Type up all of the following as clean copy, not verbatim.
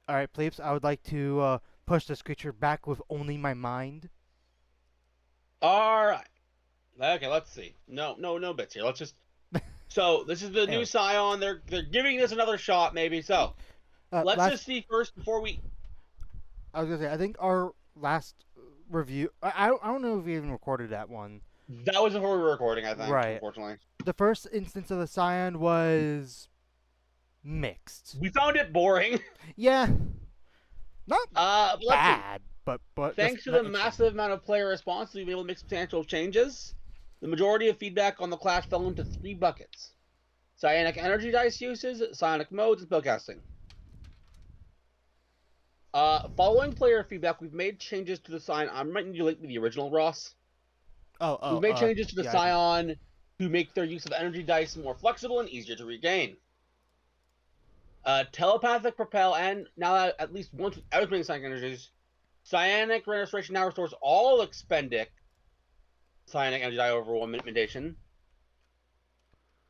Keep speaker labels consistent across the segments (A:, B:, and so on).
A: All right, plebes. I would like to push this creature back with only my mind.
B: All right. Okay, let's see. No bits here. Let's just. So this is the new
A: Anyway,
B: Scion. They're giving this another shot, maybe. So let's
A: last
B: just see first before we.
A: I was gonna say I think our last review. I don't know if we even recorded that one.
B: That was before we were recording, I think.
A: Right.
B: Unfortunately,
A: The first instance of the Scion was mixed.
B: we found it boring.
A: Yeah, not
B: But let's see.
A: bad, but just
B: Thanks to
A: not
B: the
A: interesting.
B: massive amount of player response, we've been able to make substantial changes. The majority of feedback on the class fell into 3 buckets: psionic energy dice uses, psionic modes, and spellcasting. Following player feedback, we've made changes to the Scion. I might need you link me the original, Ross. We've made changes to the
A: Yeah,
B: Scion to make their use of energy dice more flexible and easier to regain. Telepathic propel, and now that at least once I was bringing psionic energies, psionic restoration now restores all expended psionic energy die over one mintation.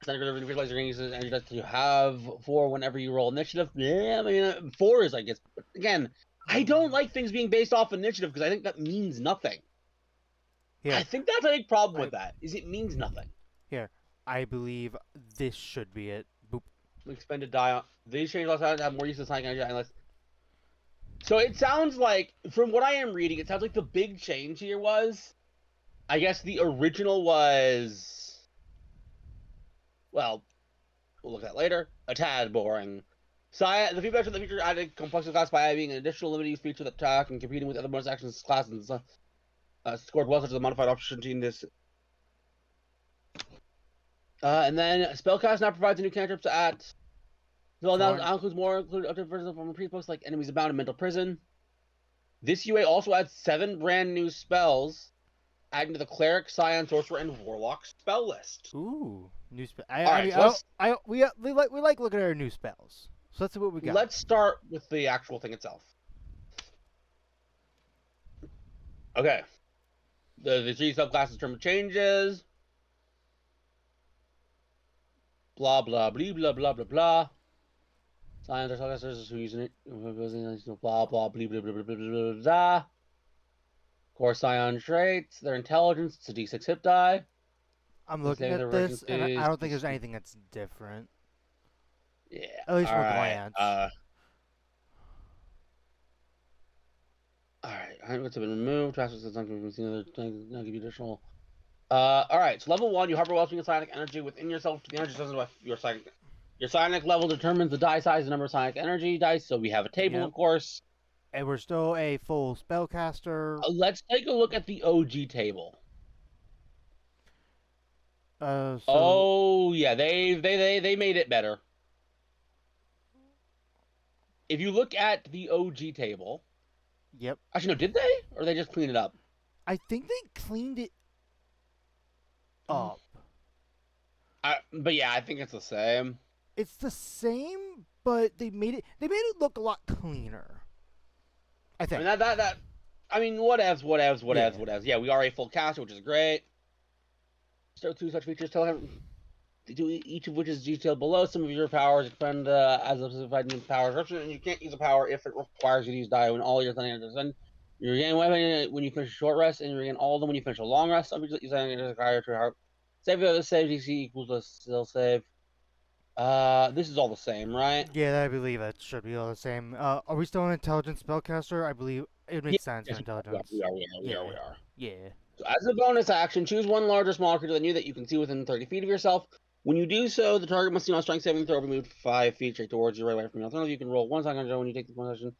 B: Psionic visualizer uses energy dice you have 4 whenever you roll initiative. Yeah, I mean 4 is I guess. But again, I don't like things being based off initiative because I think that means nothing.
A: here,
B: I think that's a big problem with that. Is it means nothing.
A: here. I believe this should be it. Boop.
B: Expended die on these changes also have more use of psionic energy unless. So it sounds like, from what I am reading, it sounds like the big change here was, I guess the original was, well, we'll look at that later, a tad boring. The feedback of the feature added complexity class by adding an additional limited use feature that attack and competing with other bonus actions classes scored well such as a modified opportunity in this. And then spellcast now provides a new cantrip at. So now includes more include versions from previous books like enemies abound in mental prison. This UA also adds 7 brand new spells, adding to the cleric, scion, sorcerer, and warlock spell list.
A: Ooh, new spell. We like looking at our new spells. So let's see what we got.
B: Let's start with the actual thing itself. Okay. The 3 subclasses term changes. Blah blah blah blah blah blah blah. Science or subclasses who using it. Blah blah blah blah blah blah blah blah blah. Core scion traits. Their intelligence. It's a D6 hit die.
A: I'm looking at this, and I don't think there's anything that's different.
B: Yeah.
A: At least for a glance.
B: Alright, items have been removed. Traffic is not going to be other things. Not give you additional. Alright, so level 1, you harbor welcoming a psionic energy within yourself. The energy doesn't your psionic. Your psionic level determines the die size and number of psionic energy dice. So we have a table, of course.
A: And we're still a full spellcaster.
B: Let's take a look at the OG table. Oh yeah, they made it better. If you look at the OG table.
A: Yep.
B: Actually, no, did they? Or they just cleaned it up?
A: I think they cleaned it up.
B: But yeah, I think it's the same.
A: It's the same, but they made it look a lot cleaner. I think.
B: I mean, whatevs. Yeah, we are a full caster, which is great. Start 2 such features. Do each of which is detailed below. Some of your powers expend as a specified new power description, and you can't use a power if it requires you to use die when all your thunder descend. You regain weapon when you finish a short rest, and you regain all of them when you finish a long rest. Some people use higher to heart. Save the save DC equals a still save. This is all the same, right?
A: Yeah, I believe it should be all the same. Are we still an intelligent spellcaster? I believe it makes sense for intelligence.
B: We are.
A: Yeah.
B: So as a bonus action, choose one large or small creature than you that you can see within 30 feet of yourself. When you do so, the target must see on a strength saving throw, be moved 5 feet straight towards you, right away from your alternative. You can roll 1 second when you take the bonus action,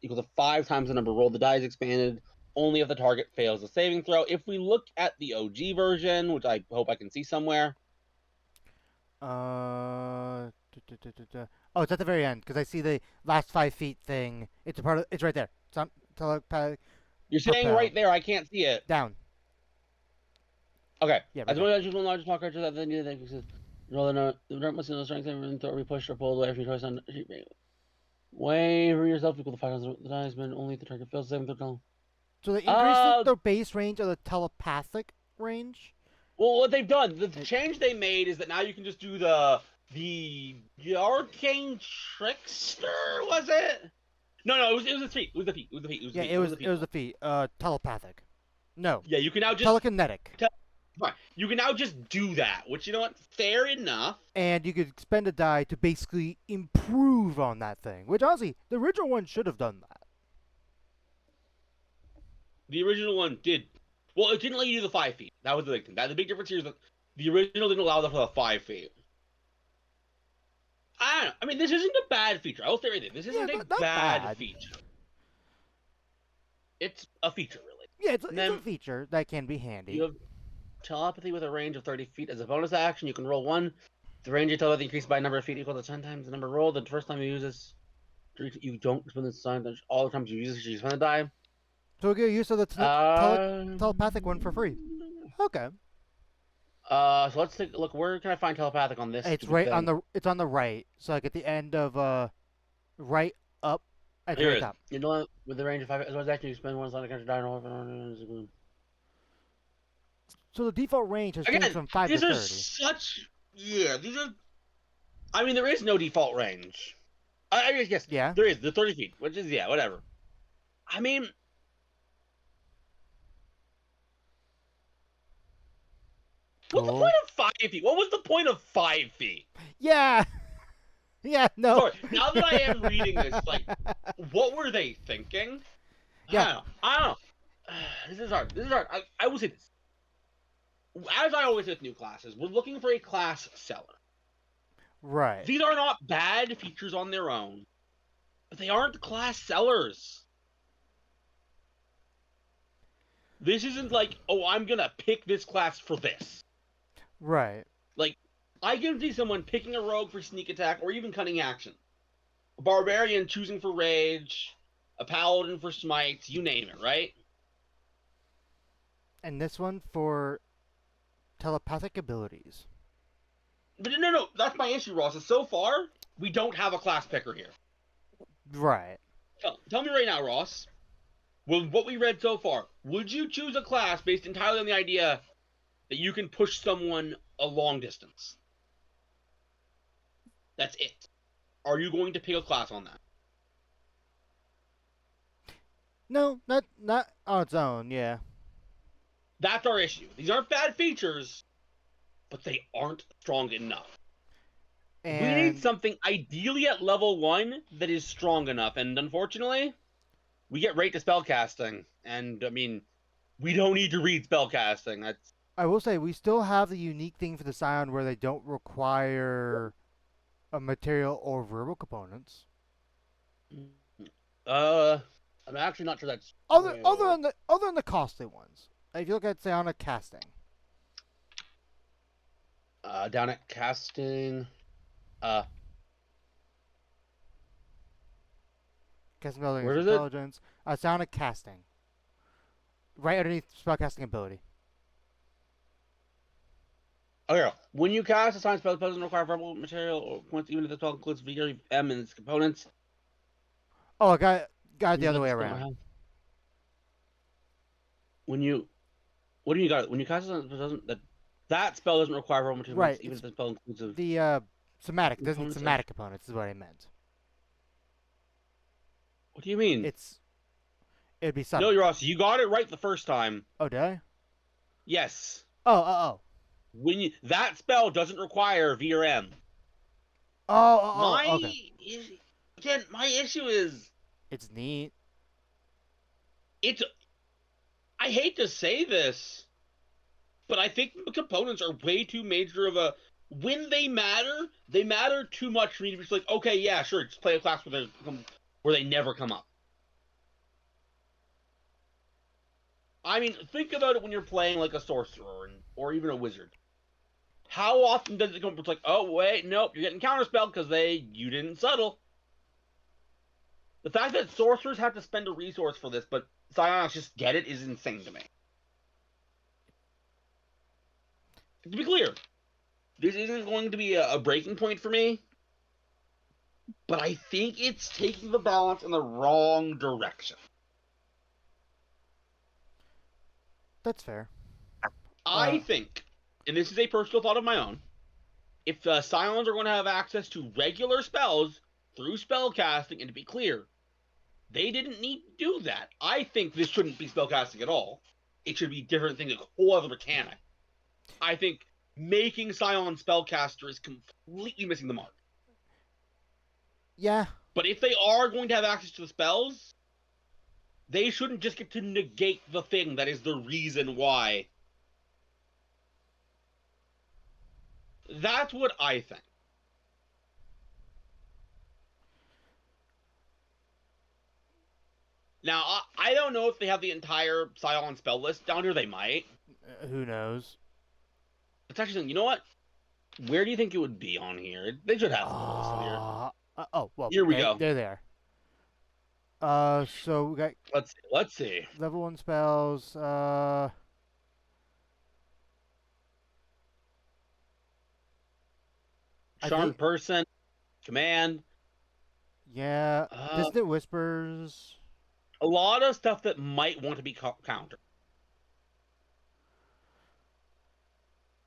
B: equal to 5 times the number rolled. The die is expanded only if the target fails the saving throw. If we look at the OG version, which I hope I can see somewhere.
A: Oh, it's at the very end because I see the last 5 feet thing. It's a part of. It's right there. Telepathic.
B: You're saying right there. I can't see it.
A: Down.
B: Okay.
A: Yeah.
B: As one large small creature that then you roll the dart must know strength saving throw, be pushed or pulled away from your choice on way for yourself equal to 5 times the die has been only if the target fails saving throw.
A: So they increased the base range of the telepathic range.
B: Well, what they've done, the change they made is that now you can just do the arcane trickster. Was it? No, it was a feat. It was a feat. It was a feat. It was a
A: Yeah,
B: feat.
A: it
B: It was
A: was
B: a
A: it
B: feat.
A: was a feat. Telepathic. No,
B: Yeah, you can now just
A: telekinetic.
B: fine. You can now just do that, which you know what? Fair enough.
A: And you could spend a die to basically improve on that thing. Which honestly, the original one should have done that.
B: The original one did. Well, it didn't let you do the 5 feet. That was the big thing. The big difference here is that the original didn't allow for the 5 feet. I don't know. I mean, this isn't a bad feature. I will say right there. This
A: Yeah,
B: isn't a
A: not
B: bad
A: bad.
B: feature. It's a feature, really.
A: Yeah, it's
B: Then
A: a feature that can be handy.
B: you have telepathy with a range of 30 feet. As a bonus action, you can roll 1. The range of telepathy increased by a number of feet equal to 10 times the number rolled. The first time you use this, you don't spend this sign. All the times you use this, you spend the die.
A: So we get used to the
B: Uh,
A: telepathic one for free. Okay.
B: So let's take a look. Where can I find telepathic on this?
A: It's
B: stupid
A: right
B: thing?
A: on the. It's on the right. So like at the end of right up at the
B: Here
A: very
B: it is.
A: top.
B: You know, with the range of 5, as well as action, you spend one slot against your die roll.
A: So the default range has changed
B: Again,
A: from 5 to
B: these are
A: 30.
B: such. Yeah, these are. I mean, there is no default range. I mean, yes,
A: Yeah.
B: there is the 30 feet, which is yeah, whatever. I mean, what's the
A: Cool.
B: point of 5 feet? What was the point of 5 feet?
A: Yeah. Yeah. No.
B: Sorry, now that I am reading this, like, what were they thinking?
A: Yeah.
B: I don't know. This is hard. This is hard. I will say this. As I always say with new classes, we're looking for a class seller.
A: Right.
B: These are not bad features on their own, but they aren't class sellers. This isn't like, oh, I'm gonna pick this class for this.
A: Right.
B: Like, I can see someone picking a rogue for sneak attack or even cunning action. A barbarian choosing for rage, a paladin for smites, you name it, right?
A: And this one for telepathic abilities.
B: But no, that's my issue, Ross. Is so far, we don't have a class picker here.
A: Right.
B: Tell me right now, Ross. With what we read so far, would you choose a class based entirely on the idea that you can push someone a long distance? That's it. Are you going to pick a class on that?
A: No, not on its own. Yeah.
B: That's our issue. These aren't bad features, but they aren't strong enough.
A: And
B: we need something ideally at level 1 that is strong enough, and unfortunately, we get right to spellcasting. And I mean, we don't need to read spellcasting. That's
A: I will say we still have the unique thing for the Psion where they don't require a material or verbal components.
B: I'm actually not sure that's
A: Other
B: true.
A: other than the costly ones. If you look at Psionic casting.
B: Down at casting.
A: Casting ability
B: Where is it?
A: intelligence. Psionic casting. Right underneath spellcasting ability.
B: Okay. When you cast a science spell, it doesn't require verbal material or points, even if the spell includes VRM and its components.
A: Oh, I got it the other way around.
B: What do you got? When you cast it doesn't that spell doesn't require verbal material,
A: Right,
B: even if the spell includes a
A: The somatic doesn't
B: Components,
A: somatic components is what I meant.
B: What do you mean?
A: It'd be
B: No,
A: subtle.
B: Ross, you got it right the first time.
A: Oh, did I?
B: Yes.
A: Oh.
B: When that spell doesn't require VRM.
A: Okay.
B: Again, my issue is
A: It's neat.
B: I hate to say this, but I think the components are way too major of a. When they matter too much for me to be just like, okay, yeah, sure, just play a class where they never come up. I mean, think about it when you're playing like a sorcerer or even a wizard. How often does it come up? It's like, oh wait, nope, you're getting counterspelled because you didn't settle. The fact that sorcerers have to spend a resource for this, but Psionics just get it, is insane to me. To be clear, this isn't going to be a breaking point for me, but I think it's taking the balance in the wrong direction.
A: That's fair.
B: I think, and this is a personal thought of my own, if Scions are going to have access to regular spells through spellcasting, and to be clear, They didn't need to do that. I think this shouldn't be spellcasting at all. It should be a different thing, a whole other mechanic. I think making Psion spellcaster is completely missing the mark.
A: Yeah.
B: But if they are going to have access to the spells, they shouldn't just get to negate the thing that is the reason why. That's what I think. Now, I don't know if they have the entire Psion spell list down here. They might.
A: Who knows?
B: It's actually saying, you know what? Where do you think it would be on here? They should have the list here.
A: Oh, well.
B: Here we go.
A: They're there. So we got.
B: Let's see.
A: Level 1 spells.
B: Charm Person, Command.
A: Yeah. Distant Whispers.
B: A lot of stuff that might want to be countered.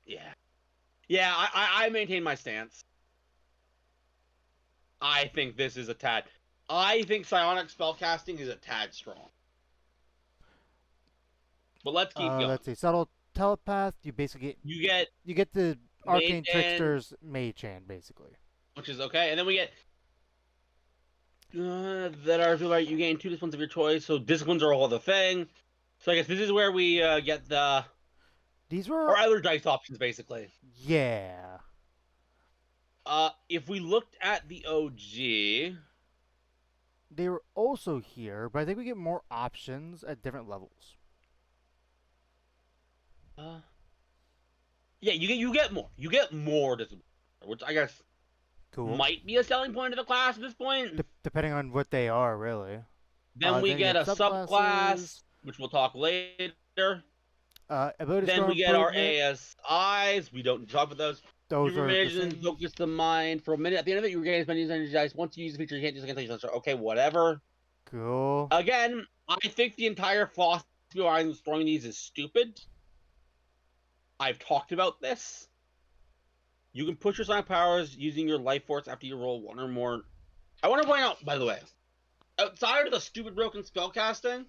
B: Yeah. Yeah, I maintain my stance. I think this is a tad. I think psionic spellcasting is a tad strong. But let's keep going.
A: Let's see. Subtle Telepath. You basically
B: get
A: you get the Arcane Trickster's Mage Hand, basically.
B: Which is okay. And then we get that are like you gain 2 disciplines of your choice, so disciplines are a whole other thing. So I guess this is where we get the
A: these were
B: or other dice options, basically.
A: Yeah.
B: If we looked at the OG,
A: they were also here, but I think we get more options at different levels.
B: Yeah, you get more. You get more disciplines, which I guess might be a selling point of the class at this point.
A: Depending on what they are, really.
B: Then we get a subclass, which we'll talk later. Then we get our ASIs. We don't talk about those.
A: Those are
B: and focus the mind for a minute. At the end of it, you regain as many energy dice. Once you use the feature, you can't use against each other. Okay, whatever.
A: Cool.
B: Again, I think the entire philosophy behind storing these is stupid. I've talked about this. You can push your psionic powers using your life force after you roll 1 or more. I want to point out, by the way, outside of the stupid broken spellcasting,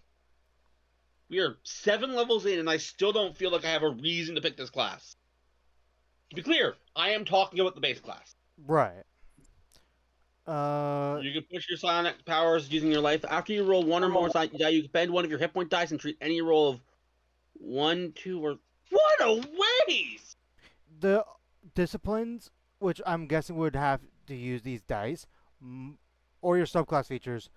B: we are 7 levels in, and I still don't feel like I have a reason to pick this class. To be clear, I am talking about the base class.
A: Right.
B: You can push your psionic powers using your life. After you roll 1 or more psionic die, you can spend 1 of your hit point dice and treat any roll of 1, 2, or... What a waste!
A: The disciplines, which I'm guessing would have to use these dice, or your subclass features,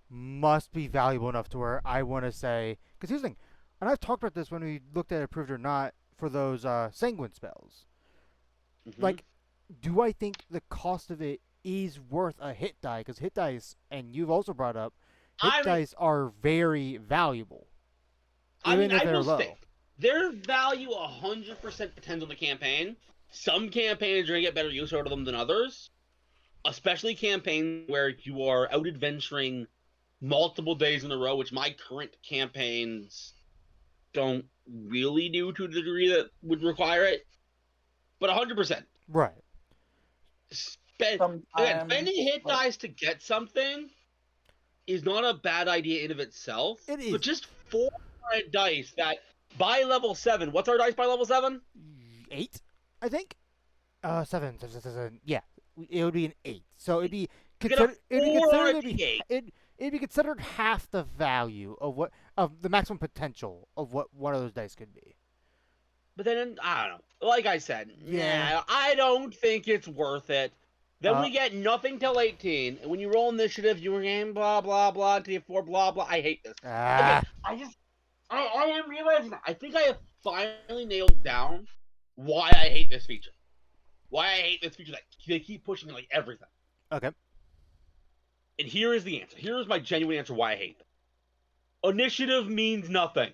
A: must be valuable enough to where I want to say... Because here's the thing, and I've talked about this when we looked at Approved or Not for those Sanguine spells.
B: Mm-hmm.
A: Like, do I think the cost of it is worth a hit die? Because hit dice, and you've also brought up, dice are very valuable. Even if they're low.
B: Their value 100% depends on the campaign. Some campaigns are going to get better use out of them than others. Especially campaigns where you are out adventuring multiple days in a row, which my current campaigns don't really do to the degree that would require it. But 100%.
A: Right.
B: Spending hit dice to get something is not a bad idea in of itself.
A: It is.
B: But just 4 dice that by level 7. What's our dice by level 7?
A: 8, I think. 7. Yeah, it would be an 8. So it'd be considered. It'd be considered half the value of the maximum potential of what one of those dice could be.
B: But then I don't know. Like I said, I don't think it's worth it. Then we get nothing till 18, and when you roll initiative, you gain blah blah blah until you 4 blah blah. I hate this. Okay, I am realizing that. I think I have finally nailed down why I hate this feature. Why I hate this feature that they keep pushing like everything.
A: Okay.
B: And here is the answer. Here is my genuine answer why I hate it. Initiative means nothing.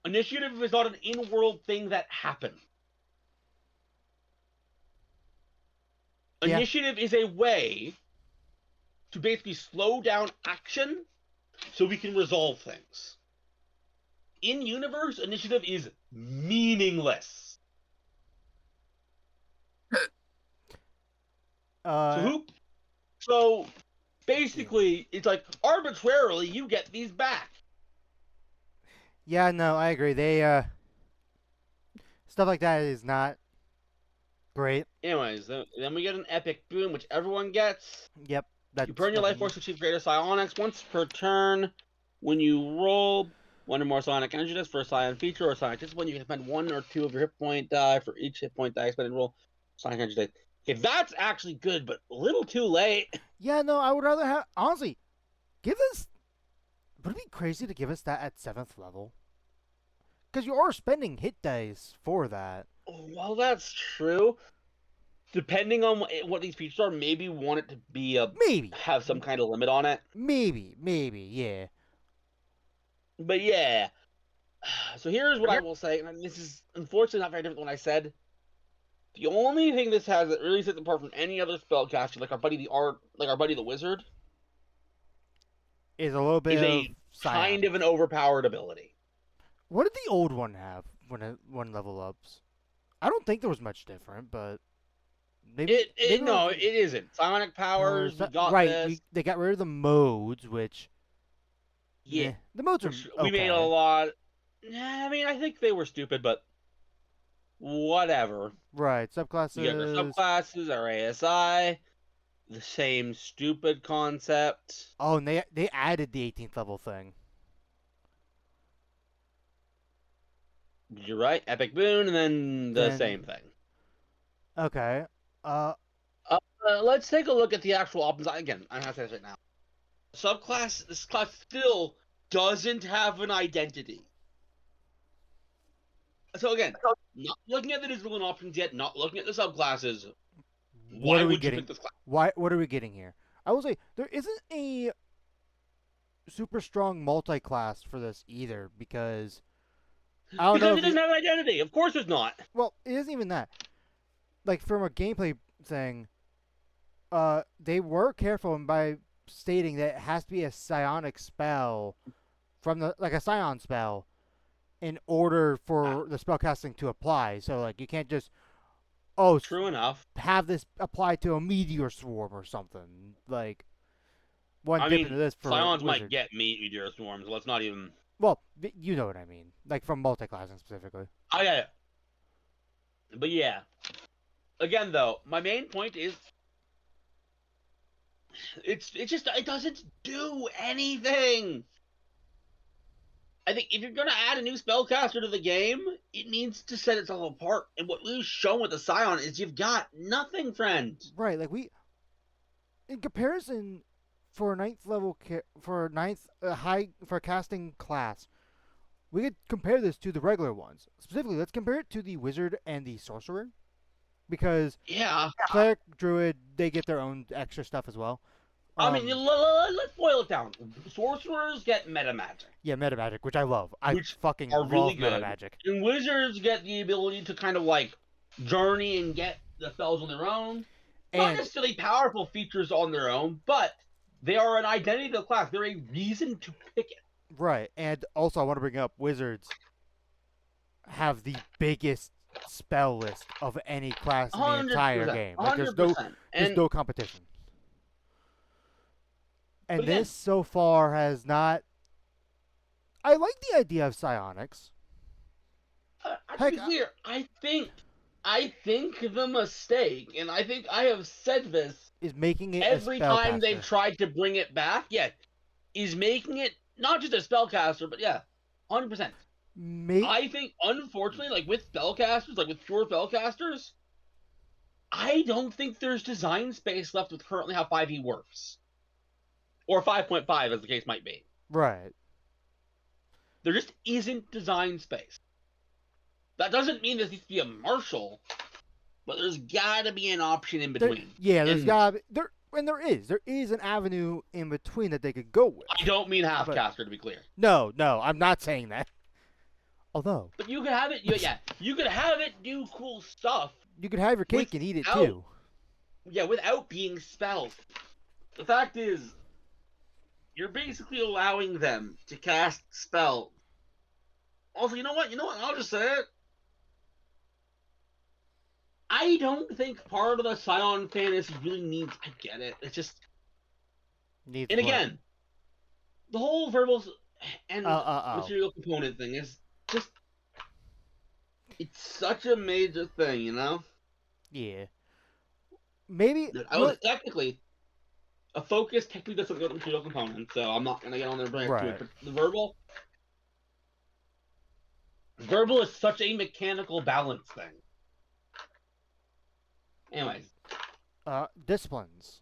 B: Initiative is not an in-world thing that happens. Initiative is a way to basically slow down action so we can resolve things. In-universe, initiative is meaningless. So Basically, it's like arbitrarily you get these back.
A: Yeah, no, I agree. They stuff like that is not great.
B: Anyways, then we get an epic boom, which everyone gets.
A: Yep,
B: You
A: that's
B: burn your life
A: nothing new.
B: force to achieve greater psionics once per turn. When you roll one or more psionic energy dice for a psion feature or psionic discipline, you can spend 1 or 2 of your hit point die for each hit point die expended. Roll psionic energy dice. Okay, that's actually good, but a little too late.
A: Yeah, no, I would rather have honestly give us. Would it be crazy to give us that at 7th level? Because you are spending hit dice for that.
B: Well, that's true. Depending on what these features are, maybe want it to be
A: Maybe,
B: have some kind of limit on it.
A: maybe, yeah.
B: But yeah. So here's what I will say, and this is unfortunately not very different than what I said. The only thing this has that really sets apart from any other spellcaster, like our buddy the wizard,
A: Is a little bit
B: is
A: of
B: a kind
A: psionic.
B: of an overpowered ability.
A: What did the old one have when it one level ups? I don't think there was much different, but maybe
B: No, it isn't. Psionic powers, we got
A: right.
B: this.
A: They got rid of the modes, which
B: Yeah,
A: the modes are
B: we made a
A: okay.
B: lot. I mean, I think they were stupid, but whatever.
A: Right,
B: We got our
A: subclasses.
B: subclasses, our ASI, the same stupid concept.
A: Oh, and they added the 18th level thing.
B: You're right, epic boon, and then the
A: Then
B: same thing.
A: okay.
B: Let's take a look at the actual options. Again, I'm gonna say this right now. This class still doesn't have an identity. So again, not looking at the digital options yet, not looking at the subclasses.
A: What
B: Why
A: are we
B: would you
A: getting?
B: pick this class?
A: Why? What are we getting here? I will say there isn't a super strong multi-class for this either because I don't know
B: Because it
A: if you,
B: doesn't have an identity. Of course, it's not.
A: well, it isn't even that. Like from a gameplay thing, they were careful by stating that it has to be a psionic spell from the like a psion spell in order for the spellcasting to apply. So like you can't just
B: True enough.
A: have this apply to a meteor swarm or something. Like one
B: I
A: dip
B: mean,
A: into this for
B: Scions might
A: wizard.
B: get meteor swarms. Let's not even.
A: Well, you know what I mean. Like from multi-classing specifically.
B: I got it. But yeah. Again, though, my main point is it doesn't do anything. I think if you're gonna add a new spellcaster to the game, it needs to set itself apart. And what we've shown with the Scion is you've got nothing, friend.
A: Right. Like in comparison, for a ninth level for a ninth high for a casting class, we could compare this to the regular ones. Specifically, let's compare it to the wizard and the sorcerer, because
B: Yeah.
A: cleric, druid, they get their own extra stuff as well.
B: I mean, let's boil it down. Sorcerers get meta magic.
A: Yeah, meta magic, which I love. I
B: Which
A: fucking
B: are
A: love
B: really
A: meta
B: good.
A: magic.
B: And wizards get the ability to kind of like journey and get the spells on their own. Not
A: And
B: necessarily powerful features on their own, but they are an identity to the class. They're a reason to pick it.
A: right, and also I want to bring up wizards have the biggest spell list of any class in the
B: 100%,
A: entire game. Like
B: 100%.
A: there's
B: And
A: no competition. And
B: But again-
A: this so far has not. I like the idea of psionics.
B: to
A: Heck,
B: be clear, I think the mistake, and I think I have said this
A: Is making it
B: every
A: a
B: time they've
A: spellcaster.
B: tried to bring it back, is making it not just a spellcaster, but 100%. I think, unfortunately, like with spellcasters, like with pure spellcasters, I don't think there's design space left with currently how 5e works. Or 5.5, as the case might be.
A: Right.
B: There just isn't design space. That doesn't mean there needs to be a marshal, but there's gotta be an option in between.
A: There's gotta be, there is an avenue in between that they could go with.
B: I don't mean half-caster, to be clear.
A: No, I'm not saying that. Although,
B: but you could have it, you could have it do cool stuff.
A: You could have your cake and eat it too.
B: Yeah, without being spells. The fact is, you're basically allowing them to cast spells. Also, you know what? I'll just say it. I don't think part of the Scion fantasy really needs. I get it. It's just
A: Needs
B: And
A: what?
B: again, the whole verbal and
A: Oh.
B: material component thing is just it's such a major thing, you know.
A: Yeah. Maybe.
B: That I
A: Well,
B: was technically a focus technically doesn't go to material component, so I'm not gonna get on there and bring it to it.
A: right.
B: But the verbal is such a mechanical balance thing. Anyways,
A: Disciplines.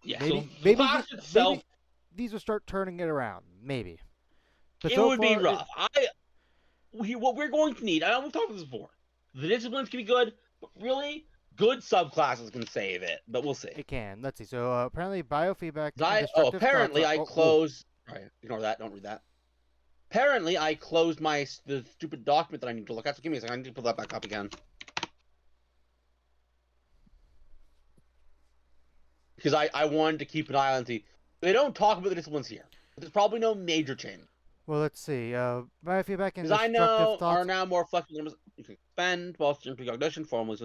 B: yeah. So
A: Maybe.
B: the
A: Maybe.
B: class itself,
A: Maybe these will start turning it around. Maybe. But
B: it
A: so
B: would be
A: far,
B: rough. What we're going to need. I know we've talked about this before. The disciplines can be good, but really good subclasses can save it. But we'll see.
A: it can. Let's see. So apparently, biofeedback and
B: Oh,
A: destructive thoughts
B: apparently
A: are.
B: I
A: Oh.
B: closed. All right, ignore that. Don't read that. Apparently I closed the stupid document that I need to look at. So give me a second. I need to pull that back up again because I wanted to keep an eye on the. They don't talk about the disciplines here. There's probably no major change
A: Well, let's see. Biofeedback and
B: because I
A: destructive
B: know are
A: thoughts.
B: now more flexible. You can expend while in precognition formulas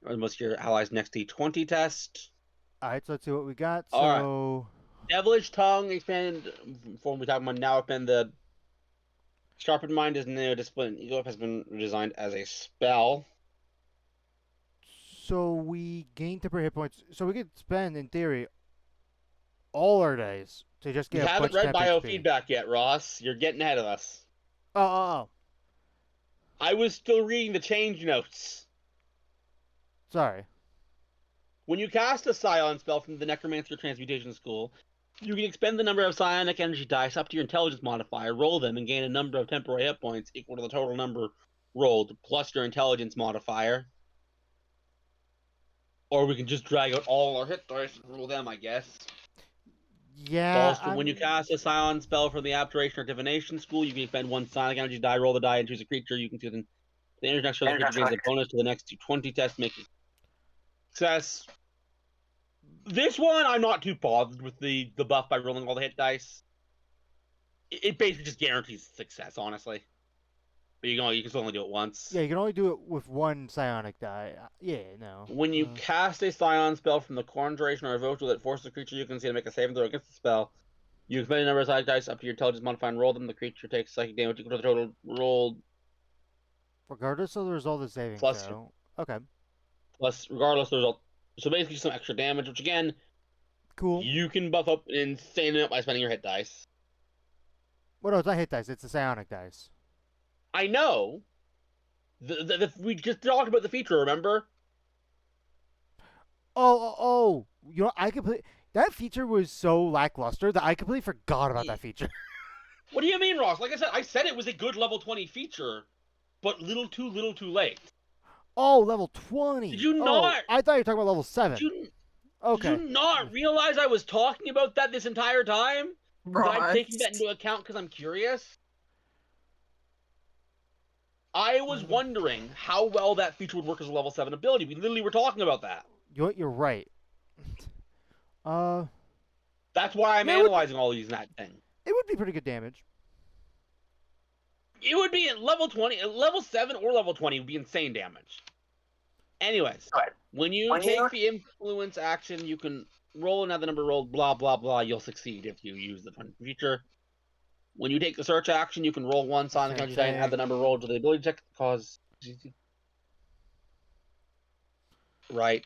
B: or most of your allies next D20 test.
A: All right. So let's see what we got.
B: All right,
A: So.
B: devilish tongue expand form we talking about now. Expand the sharpened mind is new discipline. Ego has been designed as a spell.
A: So we gain temporary hit points. So we could spend, in theory, all our days to just
B: You
A: get a
B: haven't
A: bunch of
B: read
A: temp HP.
B: biofeedback yet, Ross. You're getting ahead of us.
A: Oh.
B: I was still reading the change notes.
A: Sorry.
B: When you cast a Psion spell from the Necromancer Transmutation School, you can expend the number of psionic energy dice up to your intelligence modifier, roll them, and gain a number of temporary hit points equal to the total number rolled, plus your intelligence modifier. Or we can just drag out all our hit dice and roll them, I guess.
A: Yeah,
B: Also, when you cast a Psion spell from the Abjuration or Divination School, you can expend one psionic energy die, roll the die, and choose a creature. You can choose the energy next to the creature gains a bonus to the next 220 test, making success. This one, I'm not too bothered with the buff by rolling all the hit dice. It basically just guarantees success, honestly. But you can still only do it once.
A: Yeah, you can only do it with one psionic die. Yeah, no.
B: When you cast a Psion spell from the Conjuration or Evoke that forces a creature you can see to make a saving throw against the spell, you expend a number of psionic dice up to your intelligence modifier and roll them. The creature takes psychic damage equal to the total rolled
A: Regardless of the result of the saving
B: plus
A: throw. Okay.
B: regardless of the result. So basically some extra damage, which again,
A: Cool.
B: you can buff up an insane amount by spending your hit dice.
A: Well, no, it's not hit dice. It's the psionic dice.
B: I know. We just talked about the feature, remember?
A: Oh. You know, I completely. That feature was so lackluster that I completely forgot about that feature.
B: What do you mean, Ross? Like I said it was a good level 20 feature, but little too late.
A: Oh, level 20.
B: Did you
A: Oh,
B: not?
A: I thought you were talking about level 7. Okay.
B: Did you not realize I was talking about that this entire time? I'm taking that into account because I'm curious. I was wondering how well that feature would work as a level 7 ability. We literally were talking about that.
A: You're right.
B: That's why I'm analyzing all these in that thing.
A: It would be pretty good damage.
B: It would be at level 20, level 7 or level 20 would be insane damage. Anyways, when you take the influence action, you can roll another number rolled, blah, blah, blah. You'll succeed if you use the feature. When you take the search action, you can roll one sonic energy die and add the number rolled to the ability check. Cause right.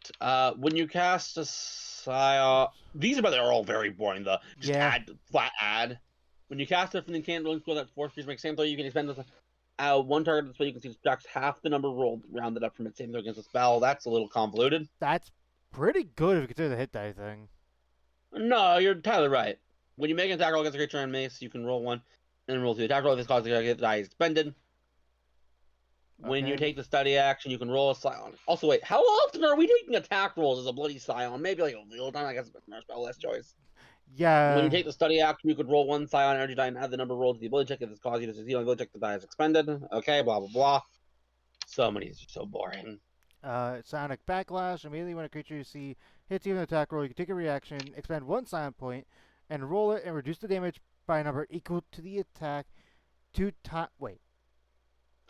B: When you cast a these are all very boring though. Just add. When you cast it from the candle skill that force creature makes same throw, you can expend this. One target of the spell you can see subtracts half the number rolled, rounded up from its same throw against the spell. That's a little convoluted.
A: That's pretty good if you consider the hit die thing.
B: No, you're entirely right. When you make an attack roll against a creature on mace, you can roll one, and roll two. Attack roll if it's caused the die is expended. When you take the study action, you can roll a Scion. Also, wait, how often are we taking attack rolls as a bloody Scion? Maybe like a little time, I guess it's our spell less choice.
A: Yeah.
B: When you take the study action, you could roll one Scion energy die and add the number rolled to the ability check if it's caused you to succeed on the ability check. The die is expended. Okay, blah blah blah. So many is so boring.
A: Sonic Backlash. Immediately when a creature you see hits you with an attack roll, you can take a reaction, expend one Scion point, and roll it and reduce the damage by a number equal to the attack 2 times. Wait.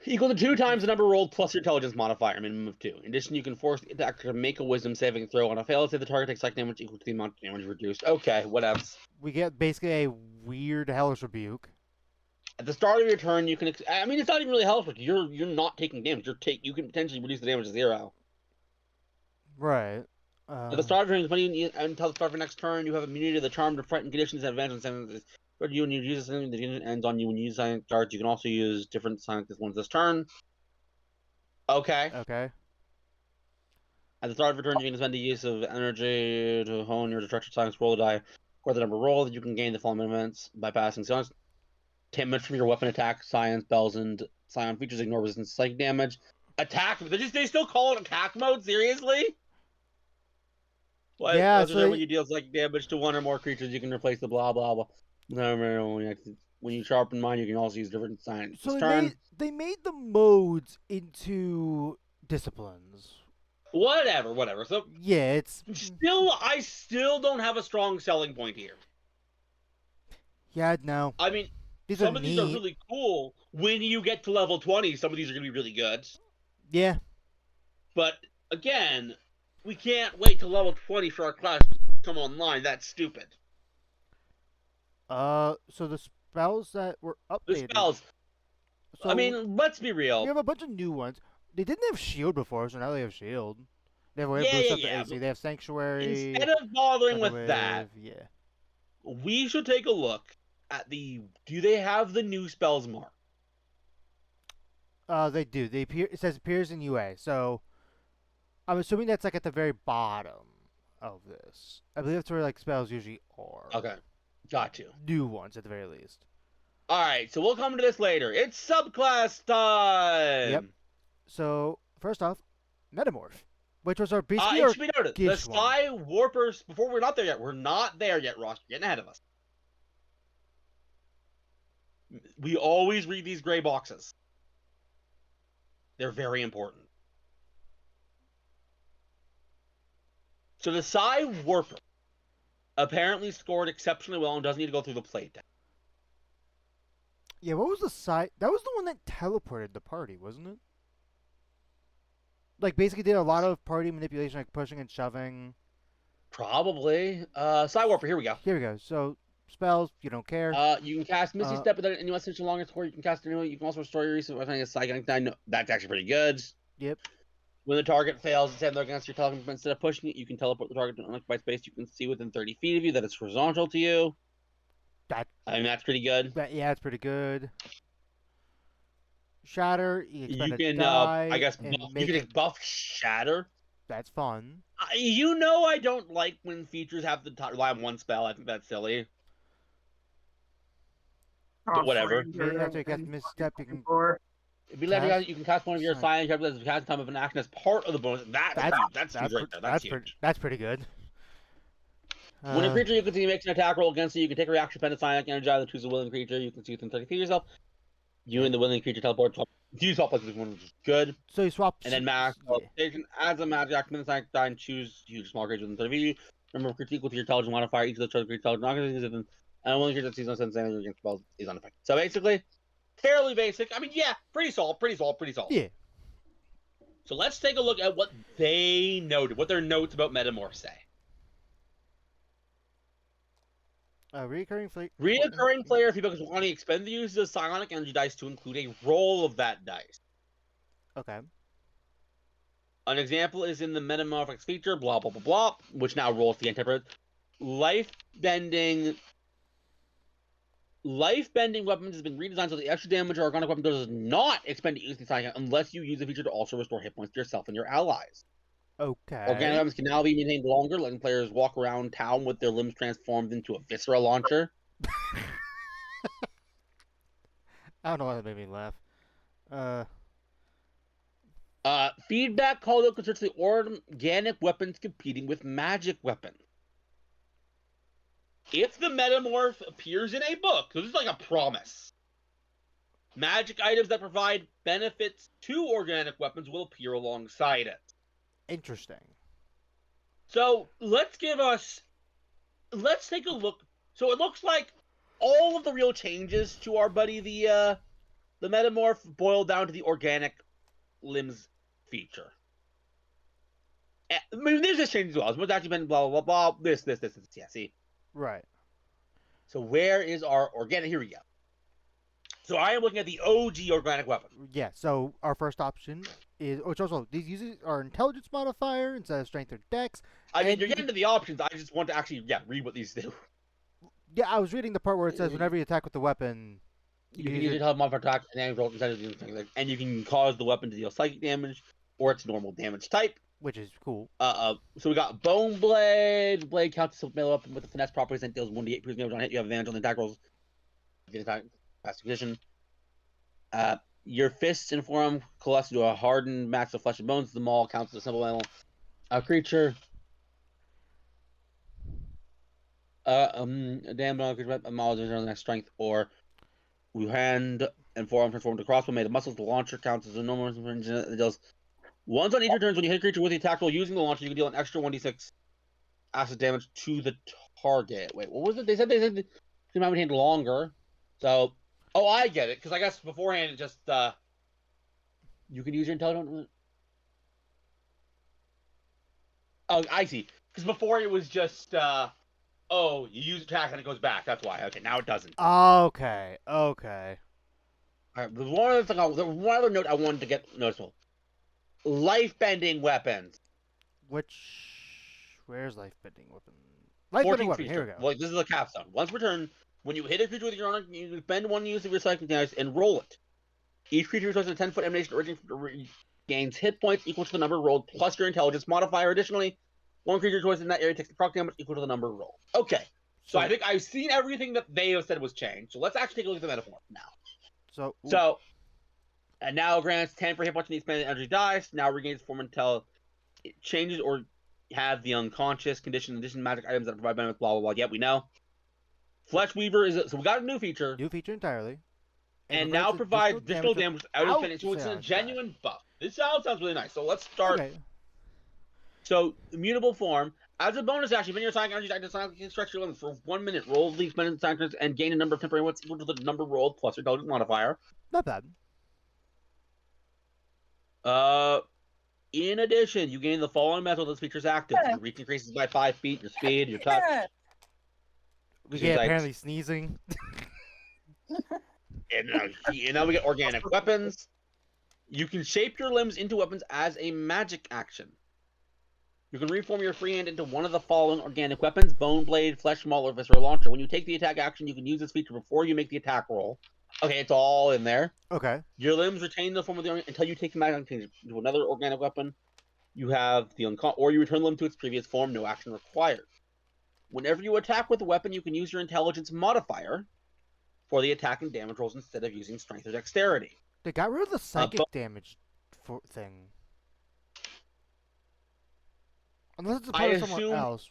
B: Equal to 2 times the number rolled plus your intelligence modifier, minimum of 2. In addition, you can force the attacker to make a wisdom saving throw. On a fail save, the target takes psychic damage equal to the amount of damage reduced. Okay, whatevs.
A: We get basically a weird hellish rebuke.
B: At the start of your turn, you can. I mean, it's not even really helpful. You're not taking damage. You can potentially reduce the damage to 0.
A: Right.
B: At the start of your turn, until the start of your next turn, you have immunity to the charm to frighten conditions and advantage on sentences. But you, when you use something, the unit ends on you. When you use silent cards, you can also use different silent ones this turn. Okay.
A: Okay.
B: At the start of your turn, you can spend the use of energy to hone your destruction science. Roll a die for the number rolled. You can gain the following movements by passing science damage from your weapon attack, science, spells, and scion features. Ignore resistance, psychic damage. Attack. They still call it attack mode. Seriously? What?
A: Yeah,
B: As when you deal psychic damage to one or more creatures, you can replace the blah blah blah. When you sharpen mine, you can also use different signs.
A: So they made the modes into disciplines.
B: Whatever. So
A: yeah, it's
B: I still don't have a strong selling point here.
A: Yeah, no.
B: I mean, some of these are really cool. When you get to level 20, some of these are going to be really good.
A: Yeah.
B: But again, we can't wait to level 20 for our class to come online. That's stupid.
A: So the spells that were updated.
B: The spells. So, I mean, let's be real.
A: We have a bunch of new ones. They didn't have shield before, so now they have shield. They have boost up to AC. They have sanctuary.
B: Instead of bothering with that,
A: yeah,
B: we should take a look at the. Do they have the new spells marked?
A: They do. They appear. It says appears in UA. So I'm assuming that's like at the very bottom of this. I believe that's where like spells usually are.
B: Okay, got you.
A: New ones at the very least.
B: All right, so we'll come to this later. It's subclass time.
A: Yep. So first off, Metamorph, which was our basically
B: it should be noted, the Sky
A: one.
B: Warpers. Before we're not there yet. We're not there yet, Ross. You're getting ahead of us. We always read these gray boxes. They're very important. So the Psy Warper apparently scored exceptionally well and doesn't need to go through the playtest.
A: Yeah, what was the side? That was the one that teleported the party, wasn't it? Like, basically did a lot of party manipulation, like pushing and shoving.
B: Probably. Psy Warper, here we go.
A: Here we go. So, spells, you don't care.
B: You can cast Misty Step without any less than longer score. You can cast it anyway. You can also restore your recent weapon against Psychic. I know that's actually pretty good.
A: Yep.
B: When the target fails to stand there against your teleport, instead of pushing it, you can teleport the target to an unoccupied space you can see within 30 feet of you that is horizontal to you. I mean, that's pretty good.
A: Yeah, it's pretty good. Shatter, you can
B: I guess you can buff Shatter.
A: That's fun.
B: You know I don't like when features have to rely on one spell. I think that's silly. But whatever.
A: After you cast Misstep, you can...
B: If you let you can cast one of your silent characters at the cast time of an action as part of the bonus. That's huge right there. That's huge.
A: That's pretty good.
B: When a creature you can see makes an attack roll against you, you can take a reaction, spend a silent energy, and choose a willing creature. You can see within 30 feet of yourself. You and the willing creature teleport. You swap places with one, which is good.
A: So you swap.
B: And then max teleportation as a magic action, spend a silent die and choose huge small creature within 30 feet. Remember, creature equal to your intelligence modifier. Each of the target creature intelligence and a willing creature that sees no sense anything against spells is unaffected. So basically, fairly basic. I mean, yeah, pretty solid.
A: Yeah.
B: So let's take a look at what they noted, what their notes about Metamorph say.
A: Reoccurring
B: player, if you focus on expend the use of psionic energy dice to include a roll of that dice.
A: Okay.
B: An example is in the Metamorphic feature, blah, blah, blah, blah, which now rolls the anti-prot. Life-bending weapons has been redesigned so the extra damage or organic weapon does not expend to use the psionic unless you use the feature to also restore hit points to yourself and your allies.
A: Okay.
B: Organic weapons can now be maintained longer, letting players walk around town with their limbs transformed into a viscera launcher.
A: I don't know why that made me laugh.
B: Feedback call out concerns the organic weapons competing with magic weapons. If the Metamorph appears in a book, so this is like a promise, magic items that provide benefits to organic weapons will appear alongside it.
A: Interesting.
B: So let's take a look. So it looks like all of the real changes to our buddy the the metamorph boiled down to the organic limbs feature. I mean, there's just changes as well. It's actually been blah, blah, blah, blah, this. Yeah, see?
A: Right.
B: So where is our organic? Here we go. So I am looking at the OG organic weapon.
A: Yeah. So our first option is, which also these uses our intelligence modifier instead of strength or dex.
B: I mean,
A: And
B: you're
A: you
B: getting
A: can,
B: to the options. I just want to actually, read what these do.
A: yeah, I was reading the part where it says whenever you attack with the weapon,
B: You can
A: use
B: use
A: your,
B: it to help modifier attack and damage roll instead of doing things like, and you can cause the weapon to deal psychic damage or its normal damage type.
A: which is cool.
B: So we got Bone Blade. The blade counts as a melee weapon with the finesse properties and deals 1d8 piercing damage on hit. You have advantage on the attack rolls. Get attack past position. Your fists in form coalesce into a hardened mass of flesh and bones. The maul counts as a simple animal. A creature. A damn on a creature, a maul is on the next strength, or we hand and forearm transformed to crossbow made of muscles. The launcher counts as a normal that deals once on each turn. When you hit a creature with the attack roll using the launcher, you can deal an extra 1d6 acid damage to the target. Wait, what was it? They said the might hand longer. So, I get it, because I guess beforehand it just you can use your intelligence. Oh, I see. Because before it was just you use attack and it goes back. That's why. Okay, now it doesn't.
A: Okay. Okay.
B: All right, there's one other note I wanted to get noticeable. Life-bending weapons.
A: Where's life bending weapon? Life bending
B: 14th
A: weapon. Here we
B: feature.
A: go.
B: Like, this is a capstone. Once per turn, when you hit a creature with your own, you spend one use of your psychic dice and roll it. Each creature returns a 10-foot emanation origin gains hit points equal to the number rolled plus your intelligence modifier. Additionally, one creature choice in that area takes the proc damage equal to the number rolled. Okay. So I think I've seen everything that they have said was changed. So let's actually take a look at the metaphor now. So and now grants 10 for hit points and each spending energy dice. Now regains form until it changes or have the unconscious condition. Addition magic items that provide benefits. Blah blah blah. Yep, we know. Flesh Weaver is so we got a new feature.
A: New feature entirely.
B: And now provides additional damage out of finish. So it's a genuine buff. This sounds really nice. So let's start. Okay. So immutable form. As a bonus action, when your psychic energy attack can stretch your limits for 1 minute. Roll these minutes and gain a number of temporary ones equal to the number rolled plus your intelligence modifier.
A: Not bad.
B: In addition, you gain the following metal this feature is active. Your reach increases by 5 feet, your speed, your touch.
A: We get apparently sneezing.
B: And now we get organic weapons. You can shape your limbs into weapons as a magic action. You can reform your free hand into one of the following organic weapons: Bone Blade, Flesh Maul, or Visceral Launcher. When you take the attack action, you can use this feature before you make the attack roll. Okay, it's all in there.
A: Okay.
B: Your limbs retain the form of the until you take the magic action into another organic weapon. You have the or you return the limb to its previous form. No action required. Whenever you attack with a weapon, you can use your intelligence modifier for the attack and damage rolls instead of using strength or dexterity.
A: They got rid of the psychic damage thing. Unless it's a part of someone else.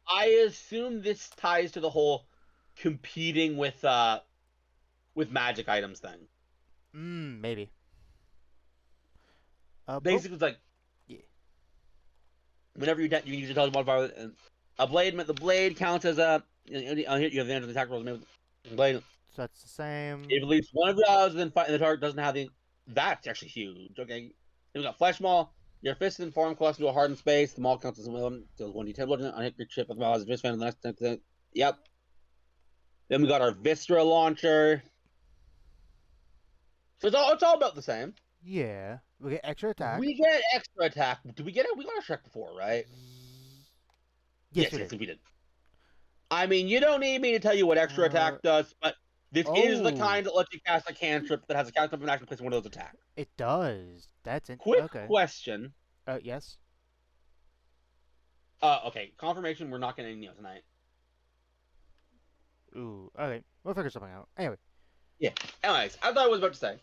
B: I assume this ties to the whole competing with magic items thing.
A: Maybe.
B: Basically, it's like whenever you can use your intelligence modifier and a blade. The blade counts as a you have advantage on the attack rolls made with blade.
A: So that's the same.
B: If at least one of the odds then fighting the target doesn't have the. That's actually huge. Okay, then we got Flesh Maul. Your fist and forearm collapse into a hardened space. The maul counts as one. Deals 1d10 bludgeoning on hit your chip with the maul as a fist fan in the next 10%. Yep. Then we got our Viscera launcher. So it's all about the same.
A: Yeah. We get extra attack.
B: We get extra attack. Did we get it? We got our check before, right?
A: Yes,
B: we did. I mean, you don't need me to tell you what extra attack does, but this is the kind that lets you cast a cantrip that has a cantrip and action place one of those attacks.
A: It does. That's it.
B: Quick question.
A: Yes.
B: Okay. Confirmation. We're not getting any Neo tonight.
A: Ooh. Okay. We'll figure something out. Anyway.
B: Yeah. Anyways, I thought I was about to say.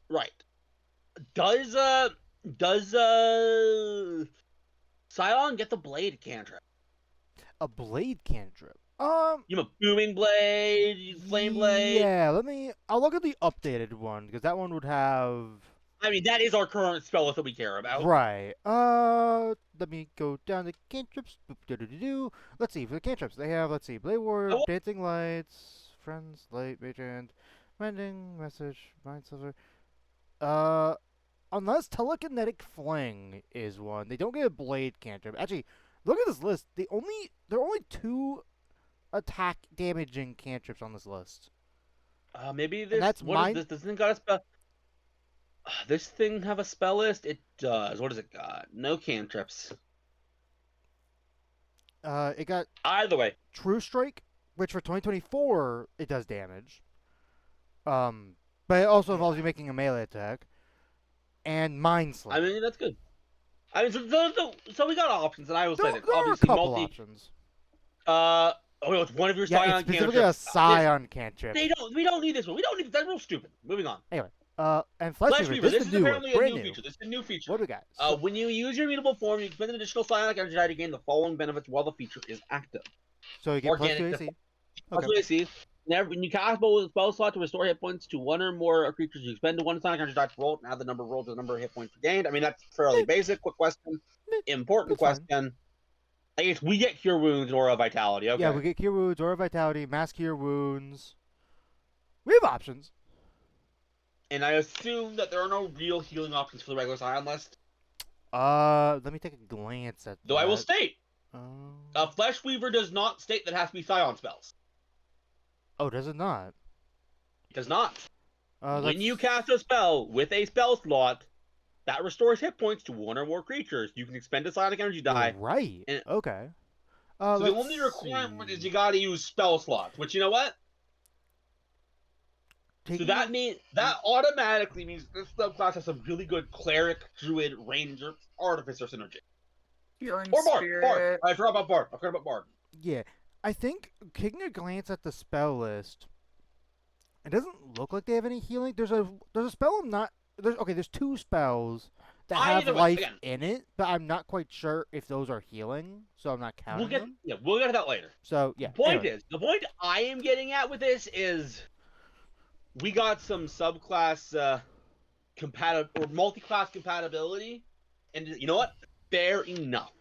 B: Right. Does Psion get the blade cantrip?
A: A blade cantrip?
B: You have a booming blade, flame blade.
A: Yeah, I'll look at the updated one, because that one would have.
B: I mean, that is our current spell list that we care about.
A: Right. Let me go down to cantrips. Let's see, for the cantrips, they have, Blade Warrior, Dancing Lights, friends, light, major hand, mending, message, mind silver. Uh, unless telekinetic fling is one, they don't get a blade cantrip. Actually, look at this list. There are only two attack damaging cantrips on this list,
B: Maybe
A: and
B: this.
A: that's
B: What is
A: mind.
B: this? This thing got a spell. This thing have a spell list? It does. What does it got? No cantrips.
A: It got
B: Either way,
A: True Strike, which for 2024 it does damage. But it also
B: yeah.
A: involves you making a melee attack, and Mind
B: I
A: Sliver.
B: mean, that's good. I mean, so we got options, and I will
A: There,
B: say that
A: there are a
B: obviously
A: couple options.
B: Uh, oh, it's one of your
A: Yeah, it's
B: Scion
A: specifically a
B: cantrips. This
A: Scion cantrip.
B: we don't need this one. We don't need that's real stupid. Moving on.
A: Anyway, and Flesh
B: Flesh
A: Weaver,
B: Weaver.
A: this is
B: This
A: the
B: is
A: new one,
B: apparently a
A: brand
B: new
A: new.
B: feature. This is a new feature.
A: What do we got? So,
B: When you use your mutable form, you spend an additional psionic energy die to gain the following benefits while the feature is active.
A: so you get
B: Organic
A: plus 2 AC.
B: That's
A: Okay.
B: what I see. When you cast a spell slot to restore hit points to one or more creatures, you spend one psionic energy die to roll, and add the number rolled to the number of hit points gained. I mean, that's fairly basic. Quick question. Important
A: That's fine.
B: question. I guess we get Cure Wounds and Aura of Vitality. Okay.
A: Yeah, we get Cure Wounds, Aura Vitality, Mass Cure Wounds. We have options.
B: And I assume that there are no real healing options for the regular Scion list.
A: Let me take a glance at
B: Though
A: that.
B: I will state,
A: Um,
B: Flesh Weaver does not state that it has to be Scion spells.
A: oh, does it not?
B: It does not.
A: Let's...
B: When you cast a spell with a spell slot, that restores hit points to one or more creatures. You can expend a psionic energy die.
A: Right.
B: And,
A: Okay.
B: so the only requirement is you gotta use spell slots. Which, you know what? So that means that automatically means this subclass has some really good cleric, druid, ranger, artificer synergy.
C: Healing
B: Or bard.
C: spirit.
B: Bard. I forgot about bard.
A: Yeah, I think taking a glance at the spell list, it doesn't look like they have any healing. There's a spell I'm not there's two spells that have
B: Either way,
A: life
B: again.
A: in it, but I'm not quite sure if those are healing, so I'm not counting them.
B: We'll get to that later.
A: So yeah.
B: The point I am getting at with this is we got some subclass or multi-class compatibility, and you know what? Fair enough.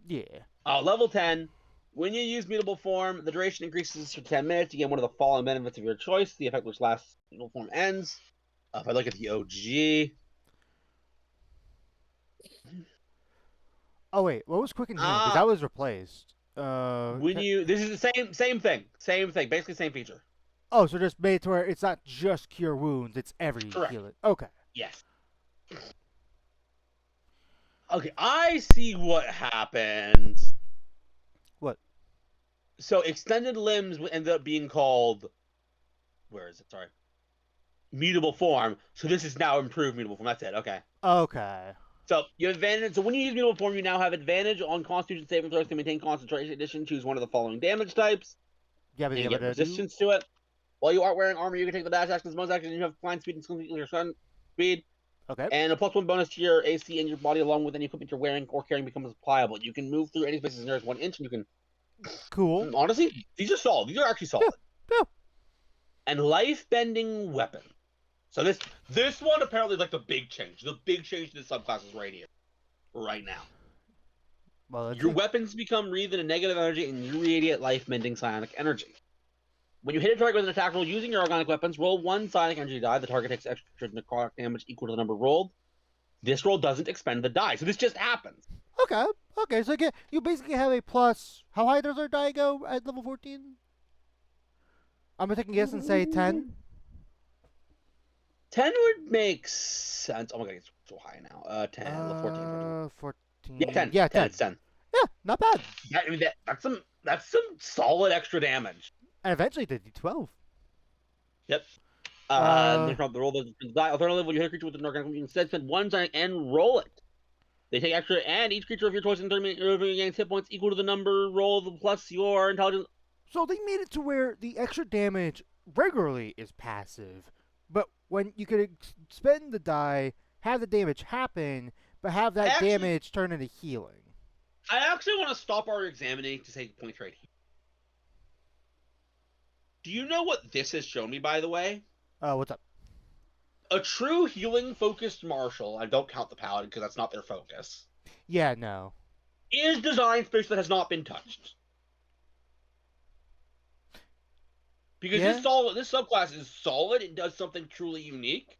A: Yeah.
B: Level 10. When you use mutable form, the duration increases for 10 minutes. You get one of the following benefits of your choice. The effect which lasts mutable form ends. If I look at the OG.
A: Oh wait, what was quick and healing? Because that was replaced.
B: This is the same thing, basically same feature.
A: Oh, so just made to where it's not just cure wounds; it's every
B: Correct.
A: healing. Okay.
B: Yes. Okay, I see what happened.
A: What?
B: So extended limbs ended up being called. Where is it? Sorry. Mutable form. So this is now improved mutable form. That's it. Okay.
A: Okay.
B: So you have advantage. So when you use mutable form, you now have advantage on Constitution saving throws to maintain concentration. Addition, choose one of the following damage types.
A: Yeah, but
B: And you get resistance to it. While you aren't wearing armor, you can take the dash action as bonus action. And you have flying speed and your sun speed.
A: Okay.
B: And a +1 bonus to your AC and your body, along with any equipment you're wearing or carrying, becomes pliable. You can move through any spaces nearest 1 inch, and you can.
A: Cool.
B: Honestly, these are solid. These are actually solid.
A: Yeah.
B: And life bending weapon. So this one apparently is like the big change. The big change to the subclass is right here, right now.
A: Well,
B: Your weapons become wreathed in a negative energy, and you radiate life-bending psionic energy. When you hit a target with an attack roll using your organic weapons, roll 1 psionic energy die. The target takes extra necrotic damage equal to the number rolled. This roll doesn't expend the die, so this just happens.
A: Okay. Okay. So you basically have a plus. How high does our die go at level 14? I'm gonna take a guess and say 10.
B: 10 would make sense. Oh my god, it's so high now. 10, 14.
A: 14.
B: Yeah, 10.
A: Yeah, 10.
B: It's 10.
A: Yeah, not bad.
B: I mean, that's some solid extra damage.
A: And eventually the D12.
B: Yep. The roll the die. Alternatively, when you hit a creature with an organic, you can instead spend 1 psionic and roll it. They take extra, and each creature of your choice in 30 minutes gains hit points equal to the number rolled plus your intelligence.
A: So they made it to where the extra damage regularly is passive, but when you could spend the die, have the damage happen, but have that damage turn into healing.
B: I actually want to stop our examining to say points right here. Do you know what this has shown me, by the way?
A: What's up?
B: A true healing-focused martial, I don't count the paladin because that's not their focus,
A: Yeah, no.
B: is design space that has not been touched. Because
A: Yeah.
B: this subclass is solid. It does something truly unique,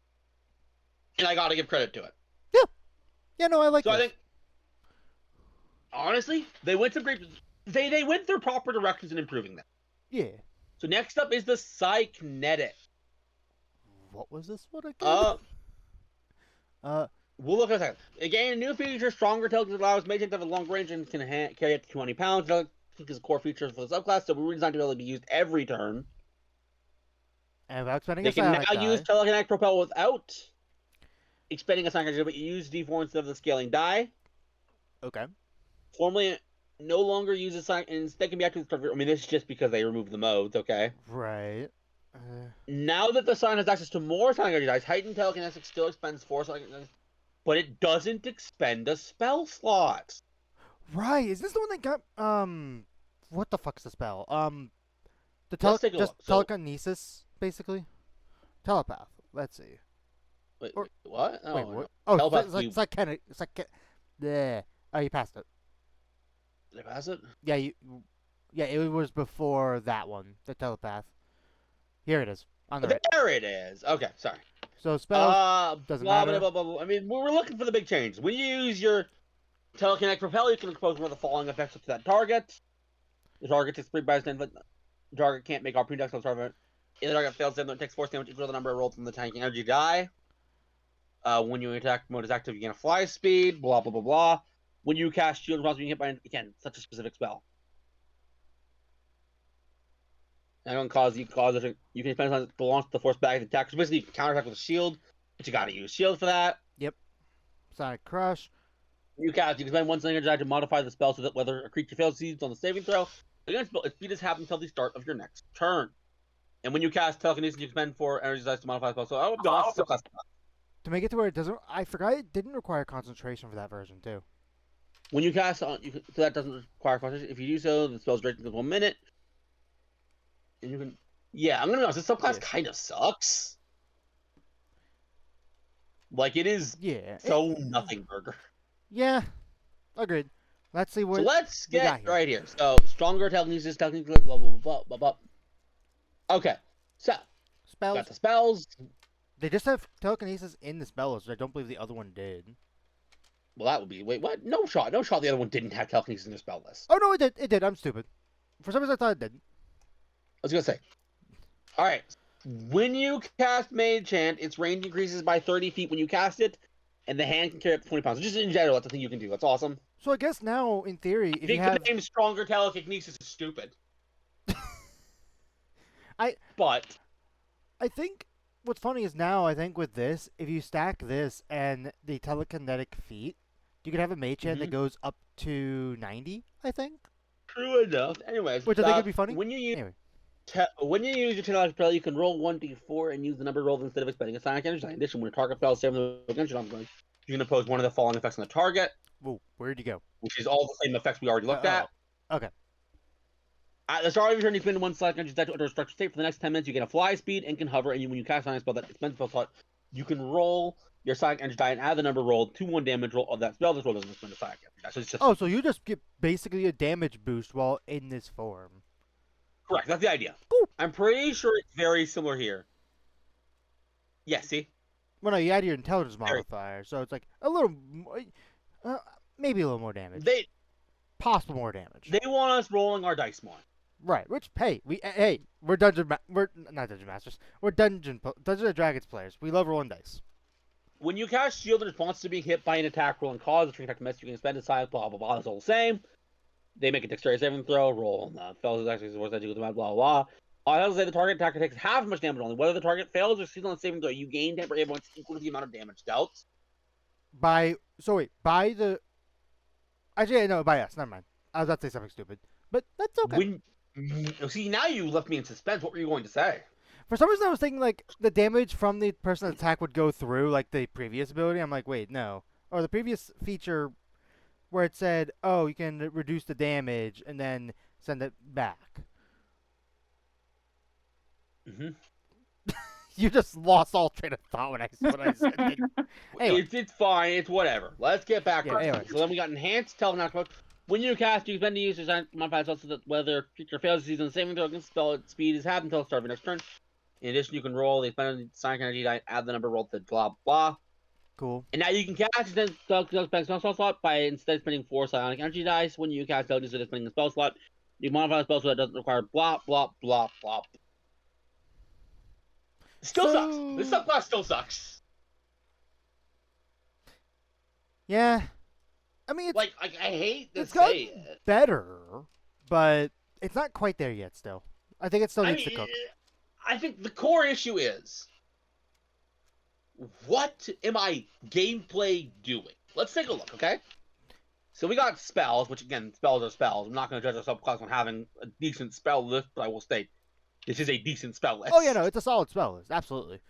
B: and I gotta give credit to it.
A: Yeah. Yeah. No, I like
B: So I
A: this.
B: think, honestly, they went some great. They went their proper directions in improving them.
A: Yeah.
B: So next up is the Psykinetic.
A: What was this one again?
B: Uh,
A: Uh.
B: we'll look at a second. Again, a new feature, stronger tail allows Mage to have a long range and can carry up to 20 pounds. I think is a core feature for the subclass, so we're designed to be able to be used every turn.
A: And without spending
B: They
A: a
B: can
A: psionic
B: now use
A: die.
B: Telekinetic Propel without expending a Psychic, but you use D4 instead of the scaling die.
A: Okay.
B: Formerly, no longer uses Psychic, and instead can be active. I mean, this is just because they removed the modes, okay?
A: Right.
B: Now that the Psion has access to more Psychic dice, Heightened Telekinetic still expends 4 Psychic dice, but it doesn't expend a spell slot.
A: Right. Is this the one that got what the fuck's the spell?
B: Let's take a
A: just
B: look. So,
A: telekinesis, basically. Telepath. Let's see.
B: wait,
A: Or-
B: what?
A: Wait,
B: No,
A: what?
B: no.
A: Oh,
B: Telepath,
A: it's like kind of, it's like, yeah. Oh, you passed it.
B: Did I pass it?
A: Yeah, yeah, it was before that one, the telepath. Here it is on the right.
B: There it is. Okay, sorry.
A: So spells doesn't
B: Blah,
A: matter.
B: blah, blah, blah. I mean, we're looking for the big change. When you use your Telekinetic Propel, you can expose one of the following effects to that target. The target takes 3 by stand, but the target can't make our pre-dex on the target. If the target fails, then it takes 4 damage equal to the number of rolls from the tanking energy die. When your attack mode is active, you gain a fly speed. Blah blah blah blah. When you cast shield response, being hit by again such a specific spell. And it you can spend time to launch the force back attack. So basically, you can counterattack with a shield, but you gotta use shield for that.
A: Yep. Sonic Crush.
B: You can spend 1 energy die to modify the spell so that whether a creature fails succeeds on the saving throw, against its speed is happened until the start of your next turn. And when you cast Telekinesis, you can spend 4 energy dice to modify the spell. So I would be honest,
A: To make it to where it doesn't, I forgot it didn't require concentration for that version too.
B: when you cast on, so that doesn't require concentration. If you do so, the spell's duration goes 1 minute. And you can, yeah, I'm gonna be honest. This subclass kind of sucks. Like it is, so nothing burger.
A: Yeah, agreed. Let's see what.
B: So let's get
A: here.
B: right here. So stronger telekinesis, technically, blah blah blah blah blah. Okay, so
A: spells.
B: got the spells.
A: They just have telekinesis in the spell list, which I don't believe the other one did.
B: Well, that would be what? No shot. The other one didn't have telekinesis in the spell list.
A: Oh no, it did. It did. I'm stupid. For some reason, I thought it didn't.
B: I was gonna say. All right. When you cast Mage Hand, its range increases by 30 feet when you cast it, and the hand can carry up to 20 pounds. Just in general, that's the thing you can do. That's awesome.
A: So I guess now, in theory, if
B: I
A: you have
B: the name Stronger Telekinesis is stupid.
A: I think what's funny is now I think with this, if you stack this and the telekinetic feat, you could have a mage hand that goes up to 90. I think.
B: True enough. Anyways,
A: which I think would be funny.
B: When you use
A: anyway.
B: When you use your telekinetic spell, you can roll 1d4 and use the number rolled instead of expending a psionic energy. In addition, when a target spell is saving against you, you can impose one of the following effects on the target.
A: Whoa, where'd you go?
B: Which is all the same effects we already looked at.
A: Okay.
B: At the start of your turn, you spend 1 psionic energy to enter a structured state. For the next 10 minutes, you get a fly speed and can hover. And when you cast a psionic spell that expends spell slot, you can roll your psionic energy die and add the number rolled to 1 damage roll of that spell. This roll doesn't expend a psionic energy die. So it's just
A: so you just get basically a damage boost while in this form.
B: Correct. That's the idea.
A: Cool.
B: I'm pretty sure it's very similar here. Yeah, see?
A: Well, no, you add your intelligence modifier, so it's like a little, maybe a little more damage. Possible more damage.
B: They want us rolling our dice more.
A: Right. Which, hey, we're we're not dungeon masters. We're Dungeons and Dragons players. We love rolling dice.
B: When you cast shield in response to being hit by an attack roll and cause a trick attack miss, you can spend a side, blah blah blah. It's all the same. They make a dexterity saving throw, roll, and fails actually worse than you blah blah blah. I will say the target attacker takes half as much damage only. Whether the target fails or succeeds on the saving throw, you gain temporary points equal to the amount of damage dealt.
A: By the. Actually, no, by us. Never mind. I was about to say something stupid, but that's okay.
B: See, now you left me in suspense. What were you going to say?
A: For some reason, I was thinking like the damage from the person's attack would go through like the previous ability. I'm like, wait, no. Or the previous feature where it said, oh, you can reduce the damage and then send it back.
B: Mm-hmm.
A: You just lost all train of thought when I said it. Anyway.
B: It's fine. It's whatever. Let's get back.
A: Anyway.
B: So then we got enhanced telekinetic. When you cast, you spend the user's modifier spell so that whether creature fails to use the saving throw against spell, its speed is halved until the start of your next turn. In addition, you can roll the expended Sonic Energy die, add the number rolled to blah blah.
A: Cool.
B: And now you can cast the spell slot by instead spending 4 Sonic Energy dice. When you cast spells instead of spending the spell slot, you modify the spell so that it doesn't require blah blah blah blah. Still sucks. This subclass still sucks.
A: Yeah. I mean, it's,
B: like I hate to
A: it's
B: say
A: gotten
B: it.
A: better, but it's not quite there yet. Still, I think it still needs to cook.
B: I think the core issue is, what am I gameplay doing? Let's take a look, okay? So we got spells, which again, spells are spells. I'm not going to judge a subclass on having a decent spell list, but I will state this is a decent spell list.
A: Oh yeah, no, it's a solid spell list, absolutely.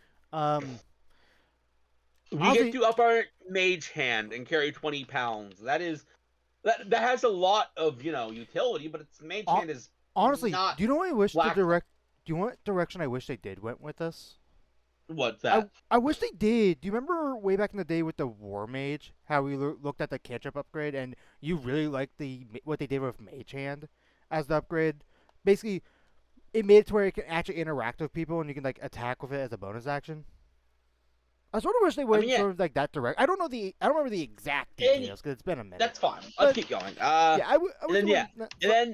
B: We get to up our mage hand and carry 20 pounds. That has a lot of utility, but its mage hand is
A: honestly.
B: not.
A: Do you know what I wish the direct? Do you know what direction I wish they did went with this?
B: What's that?
A: I wish they did. Do you remember way back in the day with the War Mage, how we looked at the cantrip upgrade, and you really liked what they did with Mage Hand as the upgrade? Basically, it made it to where it can actually interact with people, and you can like attack with it as a bonus action. I sort of wish they went sort of like that direct. I don't remember the exact details because it's been a minute.
B: That's fine. Let's keep going.
A: And
B: then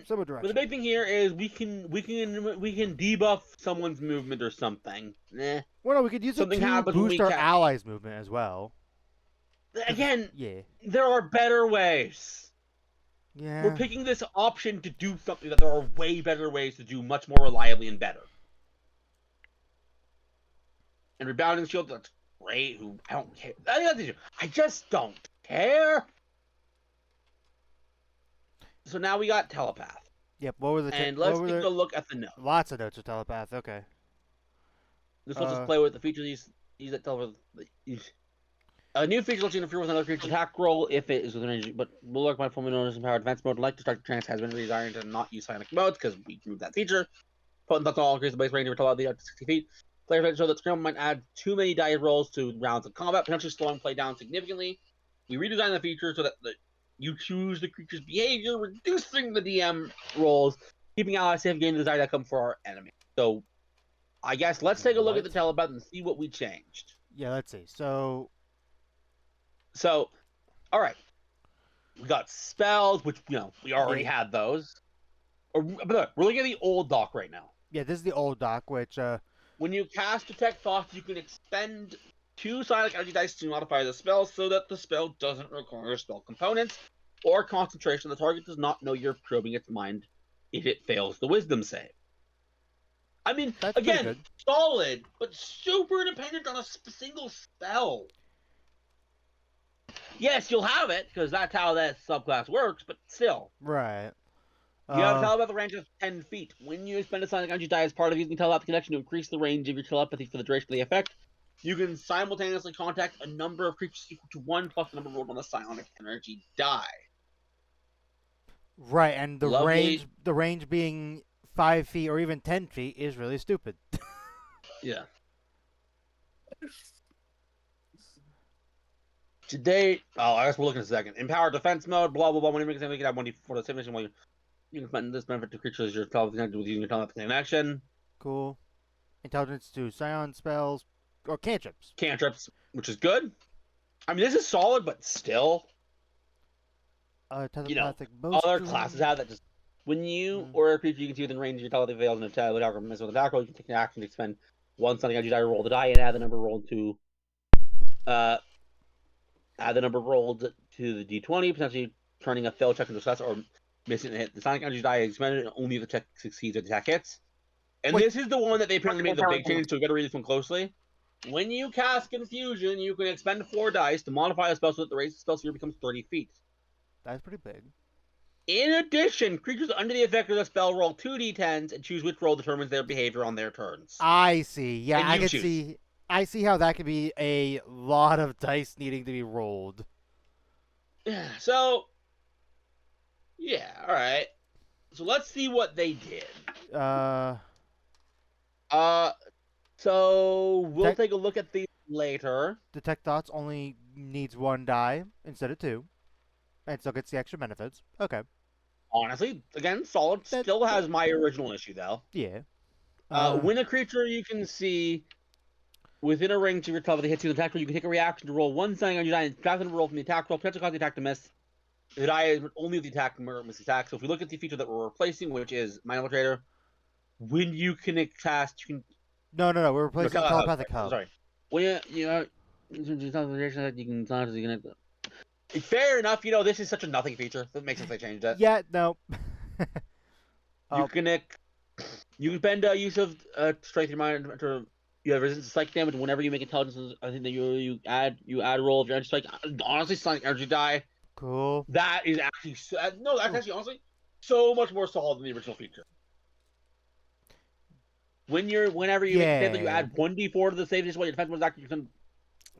B: the big thing here is we can debuff someone's movement or something. Well,
A: no, we could use it to boost our allies' movement as well.
B: Again, there are better ways.
A: Yeah.
B: We're picking this option to do something that there are way better ways to do much more reliably and better. And rebounding shield, that's great. I don't care. I just don't care. So now we got telepath.
A: Yep. What were the?
B: And let's take a look at the notes.
A: Lots of notes of telepath. Okay.
B: This will just play with the features. Use that telepath. A new feature lets you interfere with another creature's attack roll if it is within range, but will work by fully known as Empowered Defense mode. Like Destructive Trance has been redesigned to not use Psionic modes because we removed that feature. Potent Thoughts all increase the base range of telepath up to 60 feet. Players show that Scramble might add too many die rolls to rounds of combat, potentially slowing play down significantly. We redesigned the feature so that you choose the creature's behavior, reducing the DM rolls, keeping allies safe, gaining the desired outcome for our enemy. So, I guess let's take a look at the telepath and see what we changed.
A: Yeah, let's see. So,
B: all right. We got spells, which, we already had those. But we're looking at the old doc right now.
A: Yeah, this is the old doc, which,
B: when you cast Detect Thoughts, you can expend 2 Sonic Energy dice to modify the spell so that the spell doesn't require spell components or concentration. The target does not know you're probing its mind if it fails the Wisdom save. I mean,
A: that's
B: again, solid, but super dependent on a single spell. Yes, you'll have it, because that's how that subclass works, but still.
A: Right.
B: You have telepath range of 10 feet. When you spend a Sonic Energy die as part of using telepathy connection to increase the range of your telepathy for the duration of the effect, you can simultaneously contact a number of creatures equal to 1 plus the number rolled on the Psionic Energy die.
A: Right, and the range being 5 feet or even 10 feet is really stupid.
B: Yeah. Today, I guess we'll look in a second. Empowered defense mode, blah blah blah. When you make a we can have 1d4 to simulation while you can spend this benefit to creatures your telepathy connected with using your telepathy connection.
A: Cool. Intelligence to Psion spells or cantrips.
B: Cantrips, which is good. I mean, this is solid, but still.
A: Telepathic
B: other classes have that. Just when you or a creature you can see within range of your telepathy fails and attack or miss with attack roll, you can take an action to expend 1 Sonic Energy die, roll the die, and add the number rolled to the d20, potentially turning a failed check into success or missing a hit. The Sonic Energy die is expended only if the check succeeds or the attack hits. And this is the one that they apparently made the big change, so we got to read this one closely. When you cast Confusion, you can expend 4 dice to modify a spell so that the range of the spell sphere becomes 30 feet.
A: That's pretty big.
B: In addition, creatures under the effect of the spell roll 2d10s and choose which roll determines their behavior on their turns.
A: I see. Yeah, I can see. I see how that could be a lot of dice needing to be rolled.
B: So, yeah, all right. So let's see what they did. So we'll take a look at these later.
A: Detect Thoughts only needs 1 die instead of 2, and still gets the extra benefits. Okay.
B: Honestly, again, solid.
A: That,
B: Still has my original issue though.
A: yeah.
B: When a creature you can see within a range of your top of the hits you attack roll, you can take a reaction to roll one thing on your die and subtract them to roll from the attack roll, potentially cause the attack to miss. The die is only the attack miss attack. So if we look at the feature that we're replacing, which is Mind Infiltrator, when you can cast, you can
A: no, no, no. We're replacing telepathic hub.
B: Sorry. When you can consciously connect. Fair enough. This is such a nothing feature. That makes sense they changed it.
A: Yeah, no.
B: You can spend use of strength in your mind to you have resistance to psychic damage whenever you make intelligence. I think that you add a roll of your energy strike. Honestly, sonic energy die.
A: Cool.
B: That is actually no. That's actually honestly so much more solid than the original feature. Whenever you make a save that you add 1d4 to the save, this way your defense was actually some.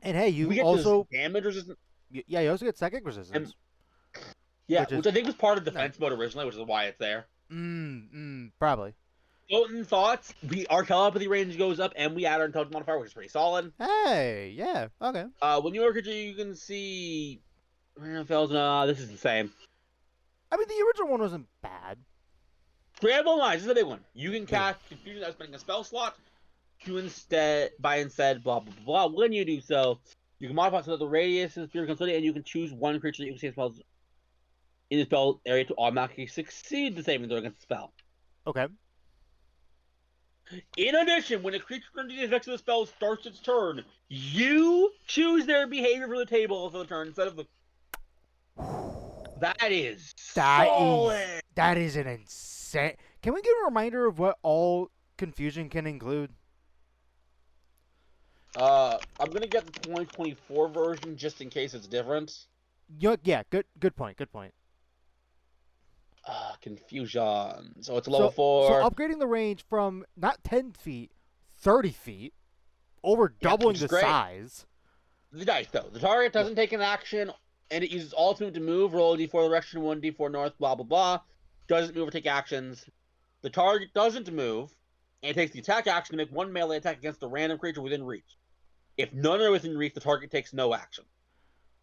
A: And hey, you
B: we get
A: also
B: damage resistance.
A: Yeah, you also get psychic resistance.
B: Which I think was part of defense mode originally, which is why it's there.
A: Probably.
B: Floating thoughts. Our telepathy range goes up, and we add our intelligence modifier, which is pretty solid.
A: Hey, yeah, okay.
B: When you work at you can see. This is the same.
A: I mean, the original one wasn't bad.
B: Scramble Lines is the big one. You can cast Confusion without spending a spell slot. Instead, blah blah blah. When you do so, you can modify so that the radius is pure considered, and you can choose one creature that you can see spells in the spell area to automatically succeed the saving throw against the spell.
A: Okay.
B: In addition, when a creature under the effects of the spell starts its turn, you choose their behavior for the table for the turn instead of the. That is solid.
A: That is an insane. Can we get a reminder of what all confusion can include?
B: I'm gonna get the 2024 version just in case it's different.
A: Yeah, good point.
B: Confusion. So it's a level 4.
A: So upgrading the range from not 10 feet, 30 feet, over doubling the size.
B: The dice, though. The target doesn't take an action, and it uses all its movement to move, roll a d4 direction, 1 d4 north, blah, blah, blah. Doesn't move or take actions. The target doesn't move, and it takes the attack action to make one melee attack against a random creature within reach. If none are within reach, the target takes no action.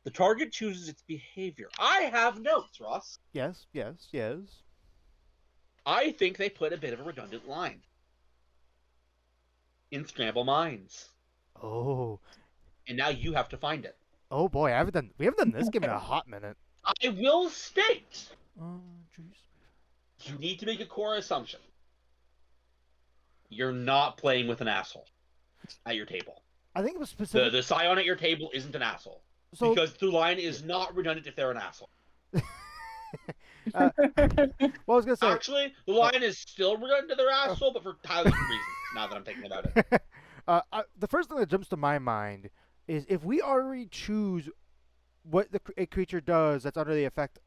B: The target chooses its behavior. I have notes, Ross.
A: Yes.
B: I think they put a bit of a redundant line in Scramble Minds.
A: Oh.
B: And now you have to find it.
A: Oh boy, we haven't done this game in a hot minute.
B: I will state.
A: Oh, jeez.
B: You need to make a core assumption. You're not playing with an asshole at your table.
A: I think it was specific.
B: The scion at your table isn't an asshole. Because the line is not redundant if they're an asshole.
A: Well, I was gonna say.
B: Actually, the line is still redundant if they're an asshole, but for entirely different reasons. Now that I'm thinking about it.
A: The first thing that jumps to my mind is if we already choose what a creature does that's under the effect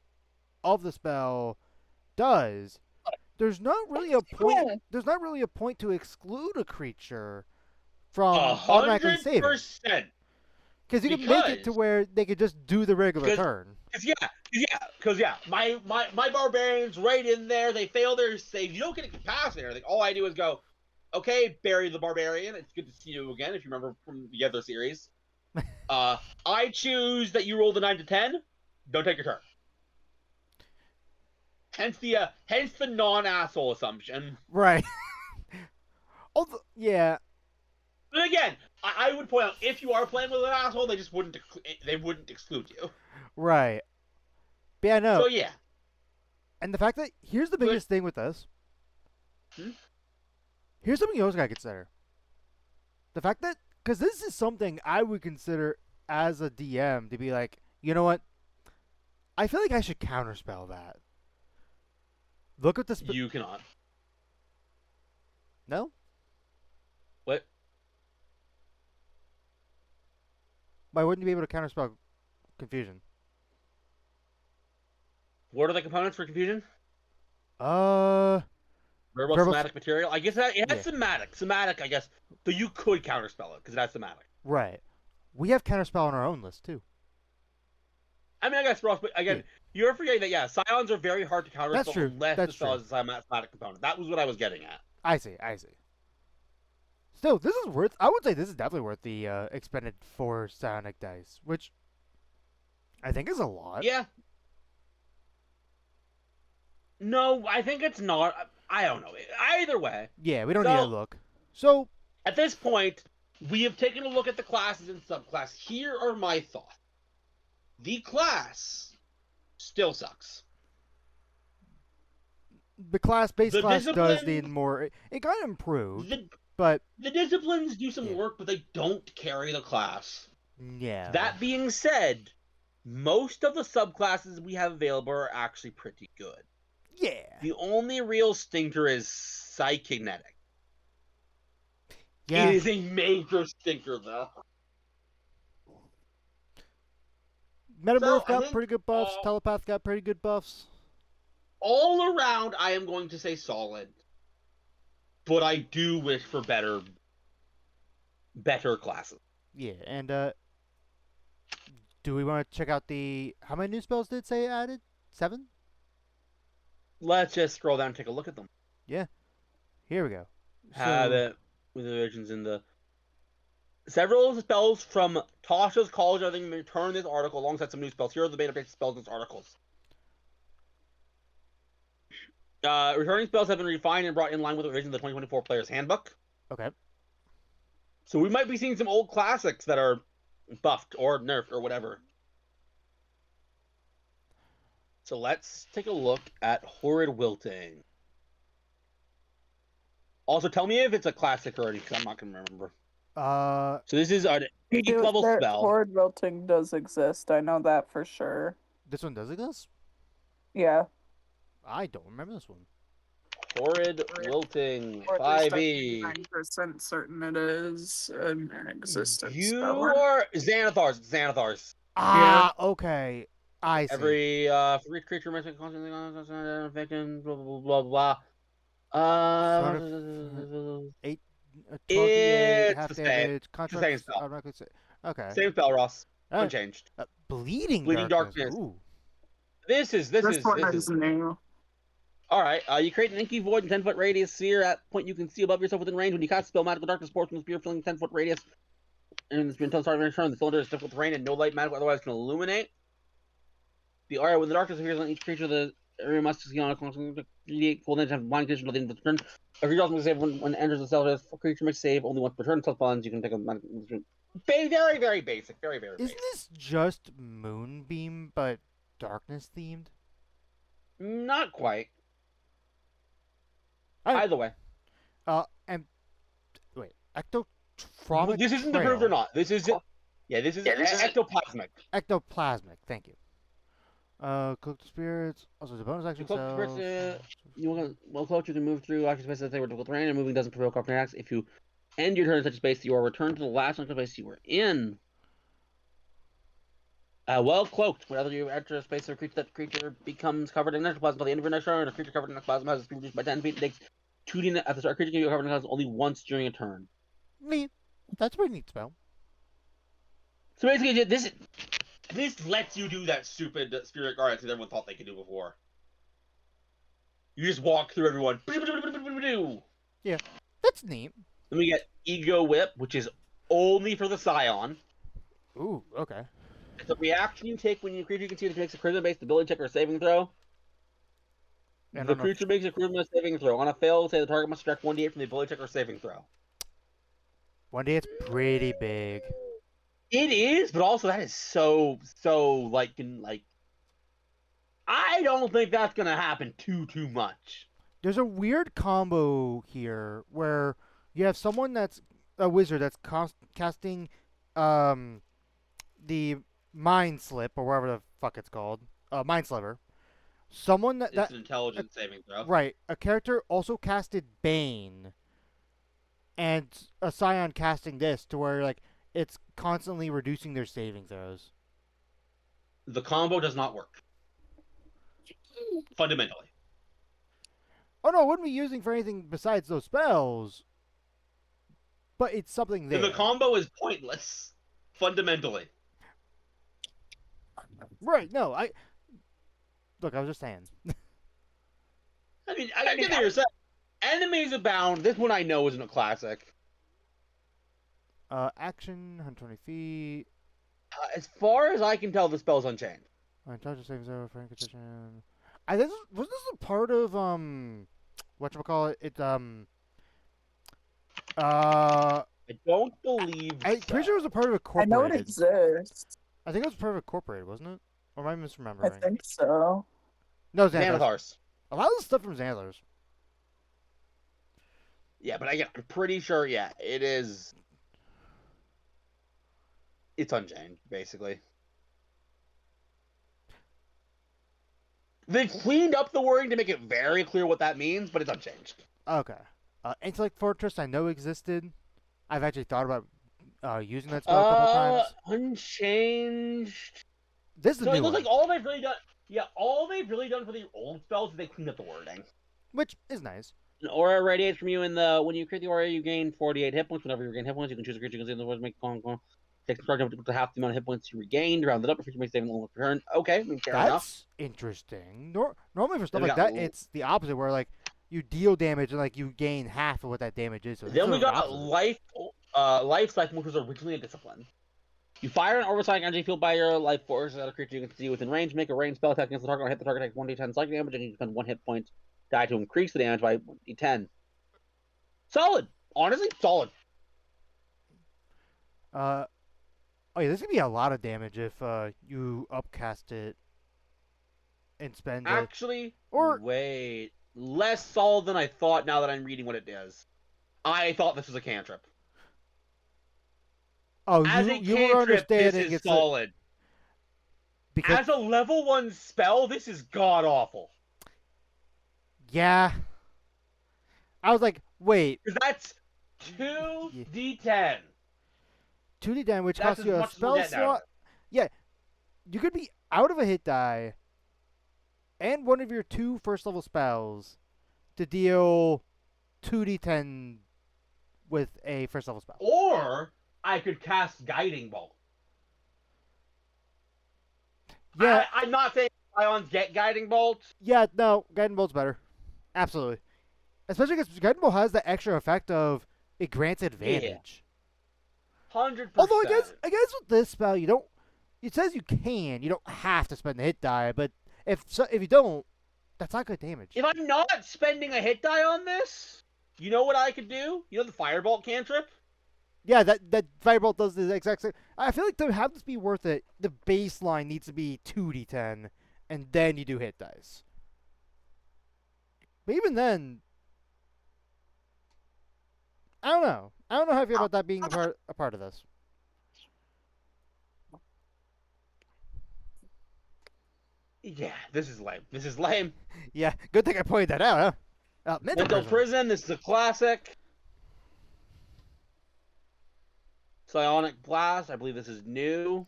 A: of the spell does, there's not really a point. Yeah. There's not really a point to exclude a creature from automatically saving.
B: 100%.
A: Because you can make it to where they could just do the regular turn.
B: Because my barbarians right in there, they fail their save. You don't get incapacitated or anything. All I do is go, okay, bury the barbarian. It's good to see you again, if you remember from the other series. I choose that you roll the 9 to 10. Don't take your turn. Hence the non-asshole assumption.
A: Right. Yeah.
B: But again, I would point out, if you are playing with an asshole, they just wouldn't exclude you.
A: Right. But yeah, no.
B: So yeah.
A: And the fact that here's the biggest thing with this. Here's something you also gotta consider. The fact that, because this is something I would consider as a DM to be like, you know what? I feel like I should counterspell that. Look at this.
B: You cannot.
A: No?
B: What?
A: Why wouldn't you be able to counterspell confusion?
B: What are the components for confusion?
A: Verbal,
B: somatic, material. I guess it has somatic. Somatic, I guess. So you could counterspell it because it has somatic.
A: Right. We have counterspell on our own list too.
B: I mean, I guess Ross, but again, you're forgetting that scions are very hard to counterspell.
A: That's true.
B: Unless the spell has a somatic component. That was what I was getting at.
A: I see. Still, this is worth. I would say this is definitely worth the expended 4 psionic dice, which I think is a lot.
B: Yeah. No, I think it's not. I don't know. Either way.
A: Yeah, we don't need to
B: So,
A: look. So,
B: at this point, we have taken a look at the classes and subclasses. Here are my thoughts. The class still sucks.
A: the base
B: The
A: class does need
B: disciplines,
A: more. It got improved,
B: the,
A: but
B: the disciplines do some
A: yeah,
B: work, but they don't carry the class.
A: yeah,
B: That being said, most of the subclasses we have available are actually pretty good.
A: yeah,
B: The only real stinker is Psykinetic. It
A: yeah.
B: is a major stinker, though. So
A: Metamorph
B: I
A: got
B: think
A: pretty good buffs. Telepath got pretty good buffs.
B: all around, I am going to say solid, but I do wish for better classes.
A: Yeah, and do we want to check out the how many new spells did it say it added? 7?
B: Let's just scroll down and take a look at them.
A: Yeah. Here we go.
B: Have
A: So,
B: it with the versions in the several spells from Tasha's College. I think return this article alongside some new spells. Here are the beta updated spells in this articles. Returning spells have been refined and brought in line with the revisions of the 2024 Player's Handbook.
A: okay.
B: So we might be seeing some old classics that are buffed or nerfed or whatever. So let's take a look at Horrid Wilting. Also, tell me if it's a classic already, because I'm not going to remember. So this is an 8th level spell.
C: Horrid Wilting does exist. I know that for sure.
A: This one does exist?
C: Yeah.
A: I don't remember this one.
B: Horrid Wilting, 5e.
C: 9% certain it is an existence.
B: You are Xanathars.
A: Okay. I see.
B: For each creature missing constantly infected, blah blah blah blah.
A: 8, 12
B: It's
A: half
B: the same.
A: damage.
B: It's the same spell.
A: Automatically okay.
B: Same spell, Ross. Unchanged.
A: Bleeding
B: Darkness.
A: Ooh.
B: This is
C: new.
B: All right. You create an inky void in 10-foot radius sphere at point you can see above yourself within range. When you cast spell, magical darkness pours from the sphere, filling 10-foot radius. And until the start of turn, the cylinder is difficult terrain and no light magical otherwise can illuminate. The area when the darkness appears on each creature, the area must see on a constant 38 full damage have blind condition until the end of the turn. If you're also save when it enters the cell, creature makes save only once per turn. Until bonds, you can take a very, very basic. Very, very basic.
A: Isn't this just Moonbeam but darkness themed?
B: Not quite. Either way.
A: And wait, ectotropic.
B: This isn't approved or not. This is ectoplasmic.
A: Ectoplasmic. Thank you. Cooked spirits. Also, the bonus action cells.
B: Cloak, you can move through action spaces that they were difficult terrain, and moving doesn't provoke off attacks. If you end your turn in such a space, you are returned to the last space you were in. Well cloaked. Whenever you enter a space or a creature, that creature becomes covered in ectoplasm until the end of your next turn. A creature covered in ectoplasm has a speed reduced by 10 feet. It takes 2d at the start. A creature can be covered in ectoplasm only once during a turn.
A: Neat. That's a pretty neat spell.
B: So basically, this lets you do that stupid spirit guard that everyone thought they could do before. You just walk through everyone.
A: Yeah, that's neat.
B: Then we get Ego Whip, which is only for the Psion.
A: Ooh, okay.
B: It's a reaction you take when your creature can see that makes a charisma-based ability check or saving throw. The creature makes a charisma saving throw. On a fail, say the target must subtract 1d8 from the ability check or saving throw.
A: 1d8's pretty big.
B: It is, but also that is so like I don't think that's gonna happen too much.
A: There's a weird combo here where you have someone that's a wizard that's casting the Mind Slip or whatever the fuck it's called, Mind Sliver. Someone
B: it's an intelligence saving throw.
A: Right, a character also casted Bane, and a Psion casting this to where like it's constantly reducing their saving throws.
B: The combo does not work. Fundamentally.
A: Oh no, it wouldn't be using for anything besides those spells. But it's something there.
B: The combo is pointless. Fundamentally.
A: Right, no, I was just saying.
B: I mean, I get what you're saying. Enemies Abound, this one I know isn't a classic.
A: Action, 120 feet.
B: As far as I can tell, the spell's unchained.
A: Intelligence saving throw, friend condition. I think was this a part of whatchamacallit? Uh,
B: I don't believe
A: I'm
B: so.
A: pretty sure it was a part of
C: I know it
A: Incorporated.
C: exists.
A: I think it was part of Incorporated, wasn't it? Or am I
C: I
A: misremembering?
C: think so.
A: No, Xanthars.
B: Xanathars.
A: A lot of the stuff from Xanthars.
B: Yeah, but again, I'm pretty sure. Yeah, it is. It's unchanged, basically. They've cleaned up the wording to make it very clear what that means, but it's unchanged.
A: Okay. Intellect Fortress I know existed. I've actually thought about using that spell a couple times.
B: Unchanged.
A: This is a
B: So it
A: new
B: looks
A: one,
B: like all they've really done. Yeah, all they've really done for the old spells is they cleaned up the wording.
A: which is nice.
B: An aura radiates from you in the when you create the aura, you gain 48 hit points. Whenever you regain hit points, you can choose a creature you can see in the words make take the charge up to half the amount of hit points you regained. Round it up. If you make saving only turn. Okay, I mean, fair enough.
A: That's interesting. Normally for stuff
B: Then we
A: like
B: got
A: that, it's the opposite, where like you deal damage and like you gain half of what that damage is. So
B: Then we got
A: opposite.
B: life cycle, which was originally a discipline. You fire an oversight energy field by your life force at a creature you can see within range. Make a ranged spell attack against the target. Hit the target, takes 1d10 psychic damage, and you spend 1 hit point die to increase the damage by 1d10. Solid. Honestly, solid.
A: Oh yeah, this could be a lot of damage if you upcast it and spend it.
B: Actually,
A: Or-
B: wait. Less solid than I thought now that I'm reading what it does. I thought this was a cantrip.
A: Oh,
B: As a
A: you were
B: cantrip, this
A: understanding
B: is
A: it's
B: solid.
A: because
B: As a level 1 spell, this is god-awful.
A: yeah. I was like, wait,
B: Because that's 2d10.
A: 2d10, which
B: That's
A: costs
B: as
A: you a
B: much as we're
A: spell
B: getting out of
A: slot. Yeah, you could be out of a hit die and one of your 2 first level spells to deal 2d10 with a first level spell.
B: Or I could cast Guiding Bolt.
A: Yeah,
B: I'm not saying Psions get Guiding Bolt.
A: yeah, no, Guiding Bolt's better. Absolutely. Especially because Guiding Bolt has the extra effect of it grants advantage.
B: 100%.
A: Although I guess with this spell you don't. It says you can. You don't have to spend the hit die, but if you don't, that's not good damage.
B: If I'm not spending a hit die on this, you know what I could do? You know the Firebolt cantrip?
A: Yeah, that Firebolt does the exact same. I feel like to have this be worth it, the baseline needs to be 2d10, and then you do hit dice. But even then, I don't know. I don't know how I feel about that being a part of this.
B: Yeah, this is lame. This is lame.
A: Yeah, good thing I pointed that out, huh?
B: Mental Prison, this is a classic. Psionic Blast, I believe this is new.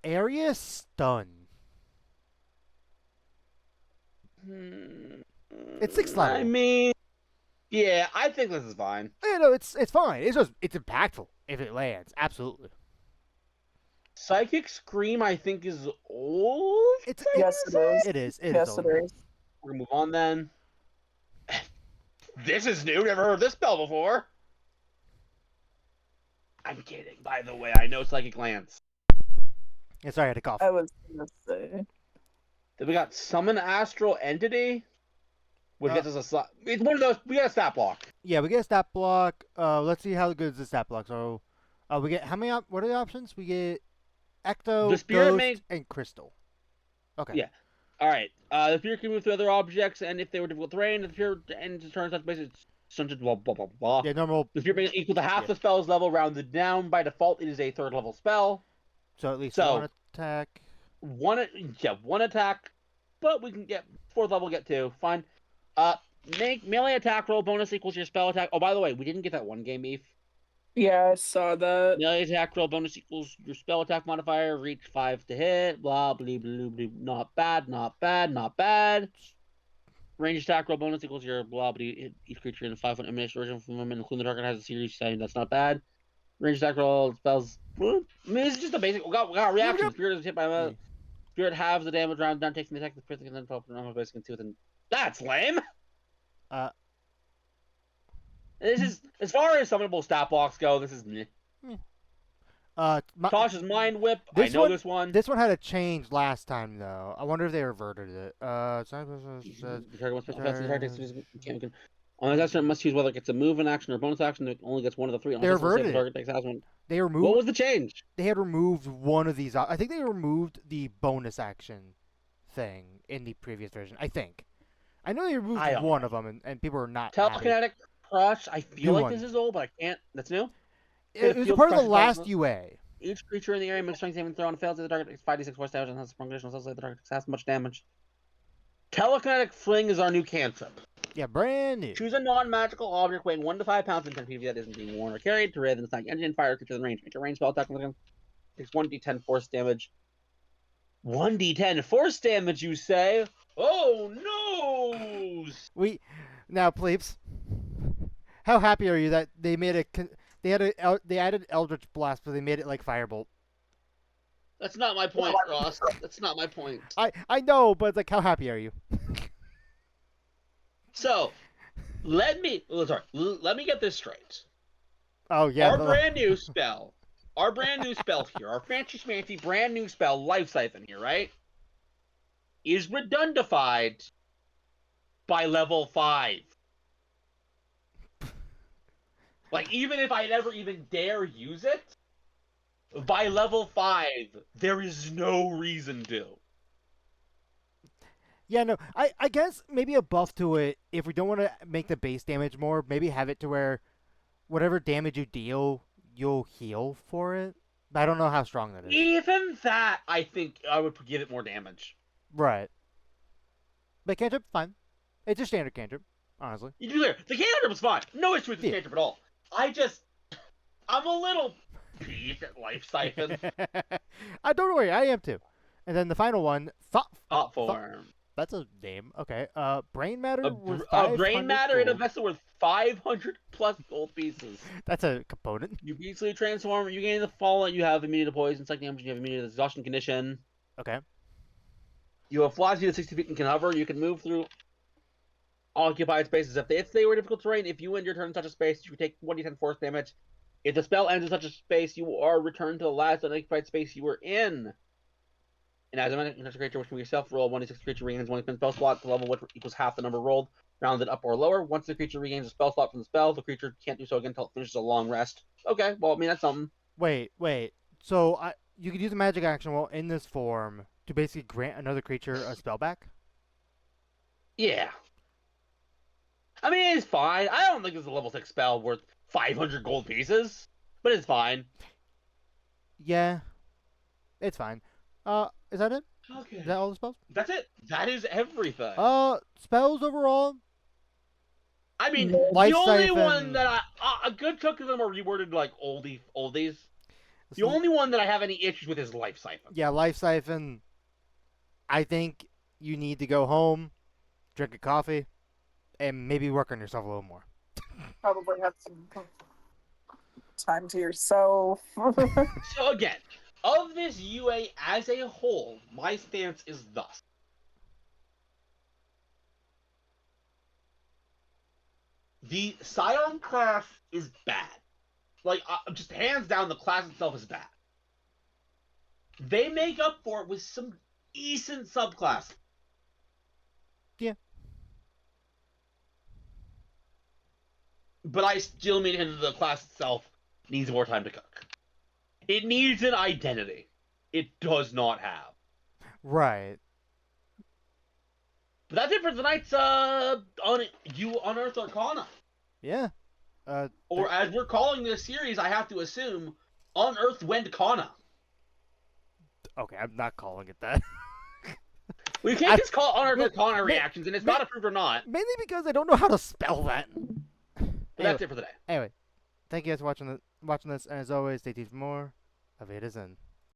A: Area Stun. It's 6th level.
B: I mean, yeah, I think this is fine.
A: You know, it's fine. It's impactful if it lands. Absolutely.
B: Psychic Scream, I think, is old.
C: Yes, it is.
A: It is. It
C: Yes,
A: is.
C: it
A: Old.
C: is.
B: We're gonna move on then. This is new. Never heard this spell before. I'm kidding. By the way, I know Psychic Lance.
A: Yeah, sorry, I had to cough.
C: I was gonna say.
B: Then we got Summon Astral Entity, which gets us a slot. It's one of those. We got a stat block.
A: Yeah, we get a stat block. Let's see how good is the stat block. So, we get how many? What are the options? We get Ecto,
B: The Spirit
A: Ghost,
B: Mage-
A: and Crystal. Okay.
B: Yeah. All right. The spirit can move through other objects, and if they were difficult terrain, the spirit ends turn such basis. Stunted. Blah blah blah blah.
A: Yeah, normal.
B: The spirit is equal to half
A: Yeah.
B: the spell's level, rounded down. By default, it is a 3rd level spell.
A: So at least
B: So-
A: one attack.
B: One attack, but we can get 4th level, get 2. Fine. Make melee attack roll bonus equals your spell attack. Oh, by the way, we didn't get that one game, Eve.
C: Yeah, I saw that.
B: Melee attack roll bonus equals your spell attack modifier. Reach 5 to hit. Blah blah blah blah. Not bad. Not bad. Not bad. Range attack roll bonus equals your blah blah. Hit each creature in a 5-foot emanation from them, including the target has a series saying that's not bad. Range attack roll spells. I mean, it's just a basic. We got a reaction. Spirit is hit by a. Spirit halves the damage round down, takes the attack, the critic, and then top normal basic and 2 within. That's lame. This is as far as summonable stat blocks go. This is meh. Tosh's Mind Whip. I
A: This
B: know
A: one,
B: this one.
A: this one had a change last time though. I wonder if they reverted it.
B: The target must special defense. The target on the action, it must choose whether it gets a move, an action, or bonus action. It only gets one of the three.
A: They
B: Unless
A: reverted
B: the
A: it.
B: target takes has one.
A: They
B: What
A: removed.
B: was the change?
A: They had removed one of these. I think they removed the bonus action thing in the previous version. I think. I know they removed
B: I don't
A: one
B: know.
A: of them, and people are not happy.
B: Telekinetic Crush. I feel
A: New
B: like
A: one.
B: this is old, but I can't. That's new.
A: It was a
B: Field
A: part of the
B: Crush
A: last
B: does-
A: UA.
B: Each creature in the area makes strength saving throw and fails. The target takes 5d6 force damage and has a sprung conditional. So the target takes as much damage. Telekinetic Fling is our new cantrip.
A: Yeah, brand new.
B: Choose a non-magical object weighing 1 to 5 pounds and 10 PV that isn't being worn or carried to rather than sonic engine fire creature in range. Make a range spell attack with takes 1d10 force damage. 1d10 force damage, you say? Oh no!
A: Now, plebes. How happy are you that they made they added Eldritch Blast, but they made it like Firebolt?
B: That's not my point, Ross. That's not my point.
A: I know, but like, how happy are you?
B: So, let me get this straight.
A: Oh yeah.
B: Our brand new spell here, our fancy schmancy brand new spell, Life Siphon here, right? Is redundified by level 5. Like, even if I never even dare use it, by level 5, there is no reason to.
A: Yeah, no. I guess maybe a buff to it if we don't want to make the base damage more. Maybe have it to where whatever damage you deal, you'll heal for it. But I don't know how strong that is.
B: Even that, I think I would give it more damage.
A: Right. But cantrip, fine. It's a standard cantrip, honestly.
B: You do clear, the cantrip was fine. No issue with the cantrip at all. I'm a little peeved at Life Siphon.
A: Don't worry, I am too. And then the final one,
B: Thought form.
A: That's a name. Okay. Brain matter.
B: Brain matter in a vessel worth 500 plus gold pieces.
A: That's a component.
B: You easily transform. You gain the fallout. You have immunity to poison, psychic damage. You have immunity to exhaustion condition.
A: Okay.
B: You have velocity to 60 feet and can hover. You can move through occupied spaces. If they were difficult terrain, if you end your turn in such a space, you take 1d10 force damage. If the spell ends in such a space, you are returned to the last unoccupied space you were in. And as a creature which can be yourself, roll 1d6 creature regains one spell slot to level which equals half the number rolled, rounded up or lower. Once the creature regains a spell slot from the spell, the creature can't do so again until it finishes a long rest. Okay, well, I mean, that's something.
A: Wait. So you could use a magic action while in this form to basically grant another creature a spell back?
B: Yeah. I mean, it's fine. I don't think it's a level 6 spell worth 500 gold pieces, but it's fine.
A: Yeah. It's fine. Is that it?
B: Okay.
A: Is that all the spells?
B: That's it. That is everything.
A: Spells overall?
B: I mean,
A: Life
B: the only
A: Siphon.
B: one that a good chunk of them are reworded like oldies. The only one that I have any issues with is Life Siphon.
A: Yeah, Life Siphon. I think you need to go home, drink a coffee, and maybe work on yourself a little more.
C: Probably have some time to yourself.
B: So again, of this UA as a whole, my stance is thus. The Scion class is bad. Like, just hands down, the class itself is bad. They make up for it with some decent subclass.
A: Yeah.
B: But I still maintain that the class itself needs more time to cook. It needs an identity. It does not have.
A: Right.
B: But that's it for tonight's Unearthed Arcana.
A: Yeah.
B: Or as we're calling this series, I have to assume, Unearthed Wendcana.
A: Okay, I'm not calling it that.
B: We can't just call it Unearthed Arcana reactions, and it's not approved or not.
A: Mainly because I don't know how to spell that.
B: But that's it for the day.
A: Anyway, thank you guys for watching this, and as always, stay tuned for more of It Is In.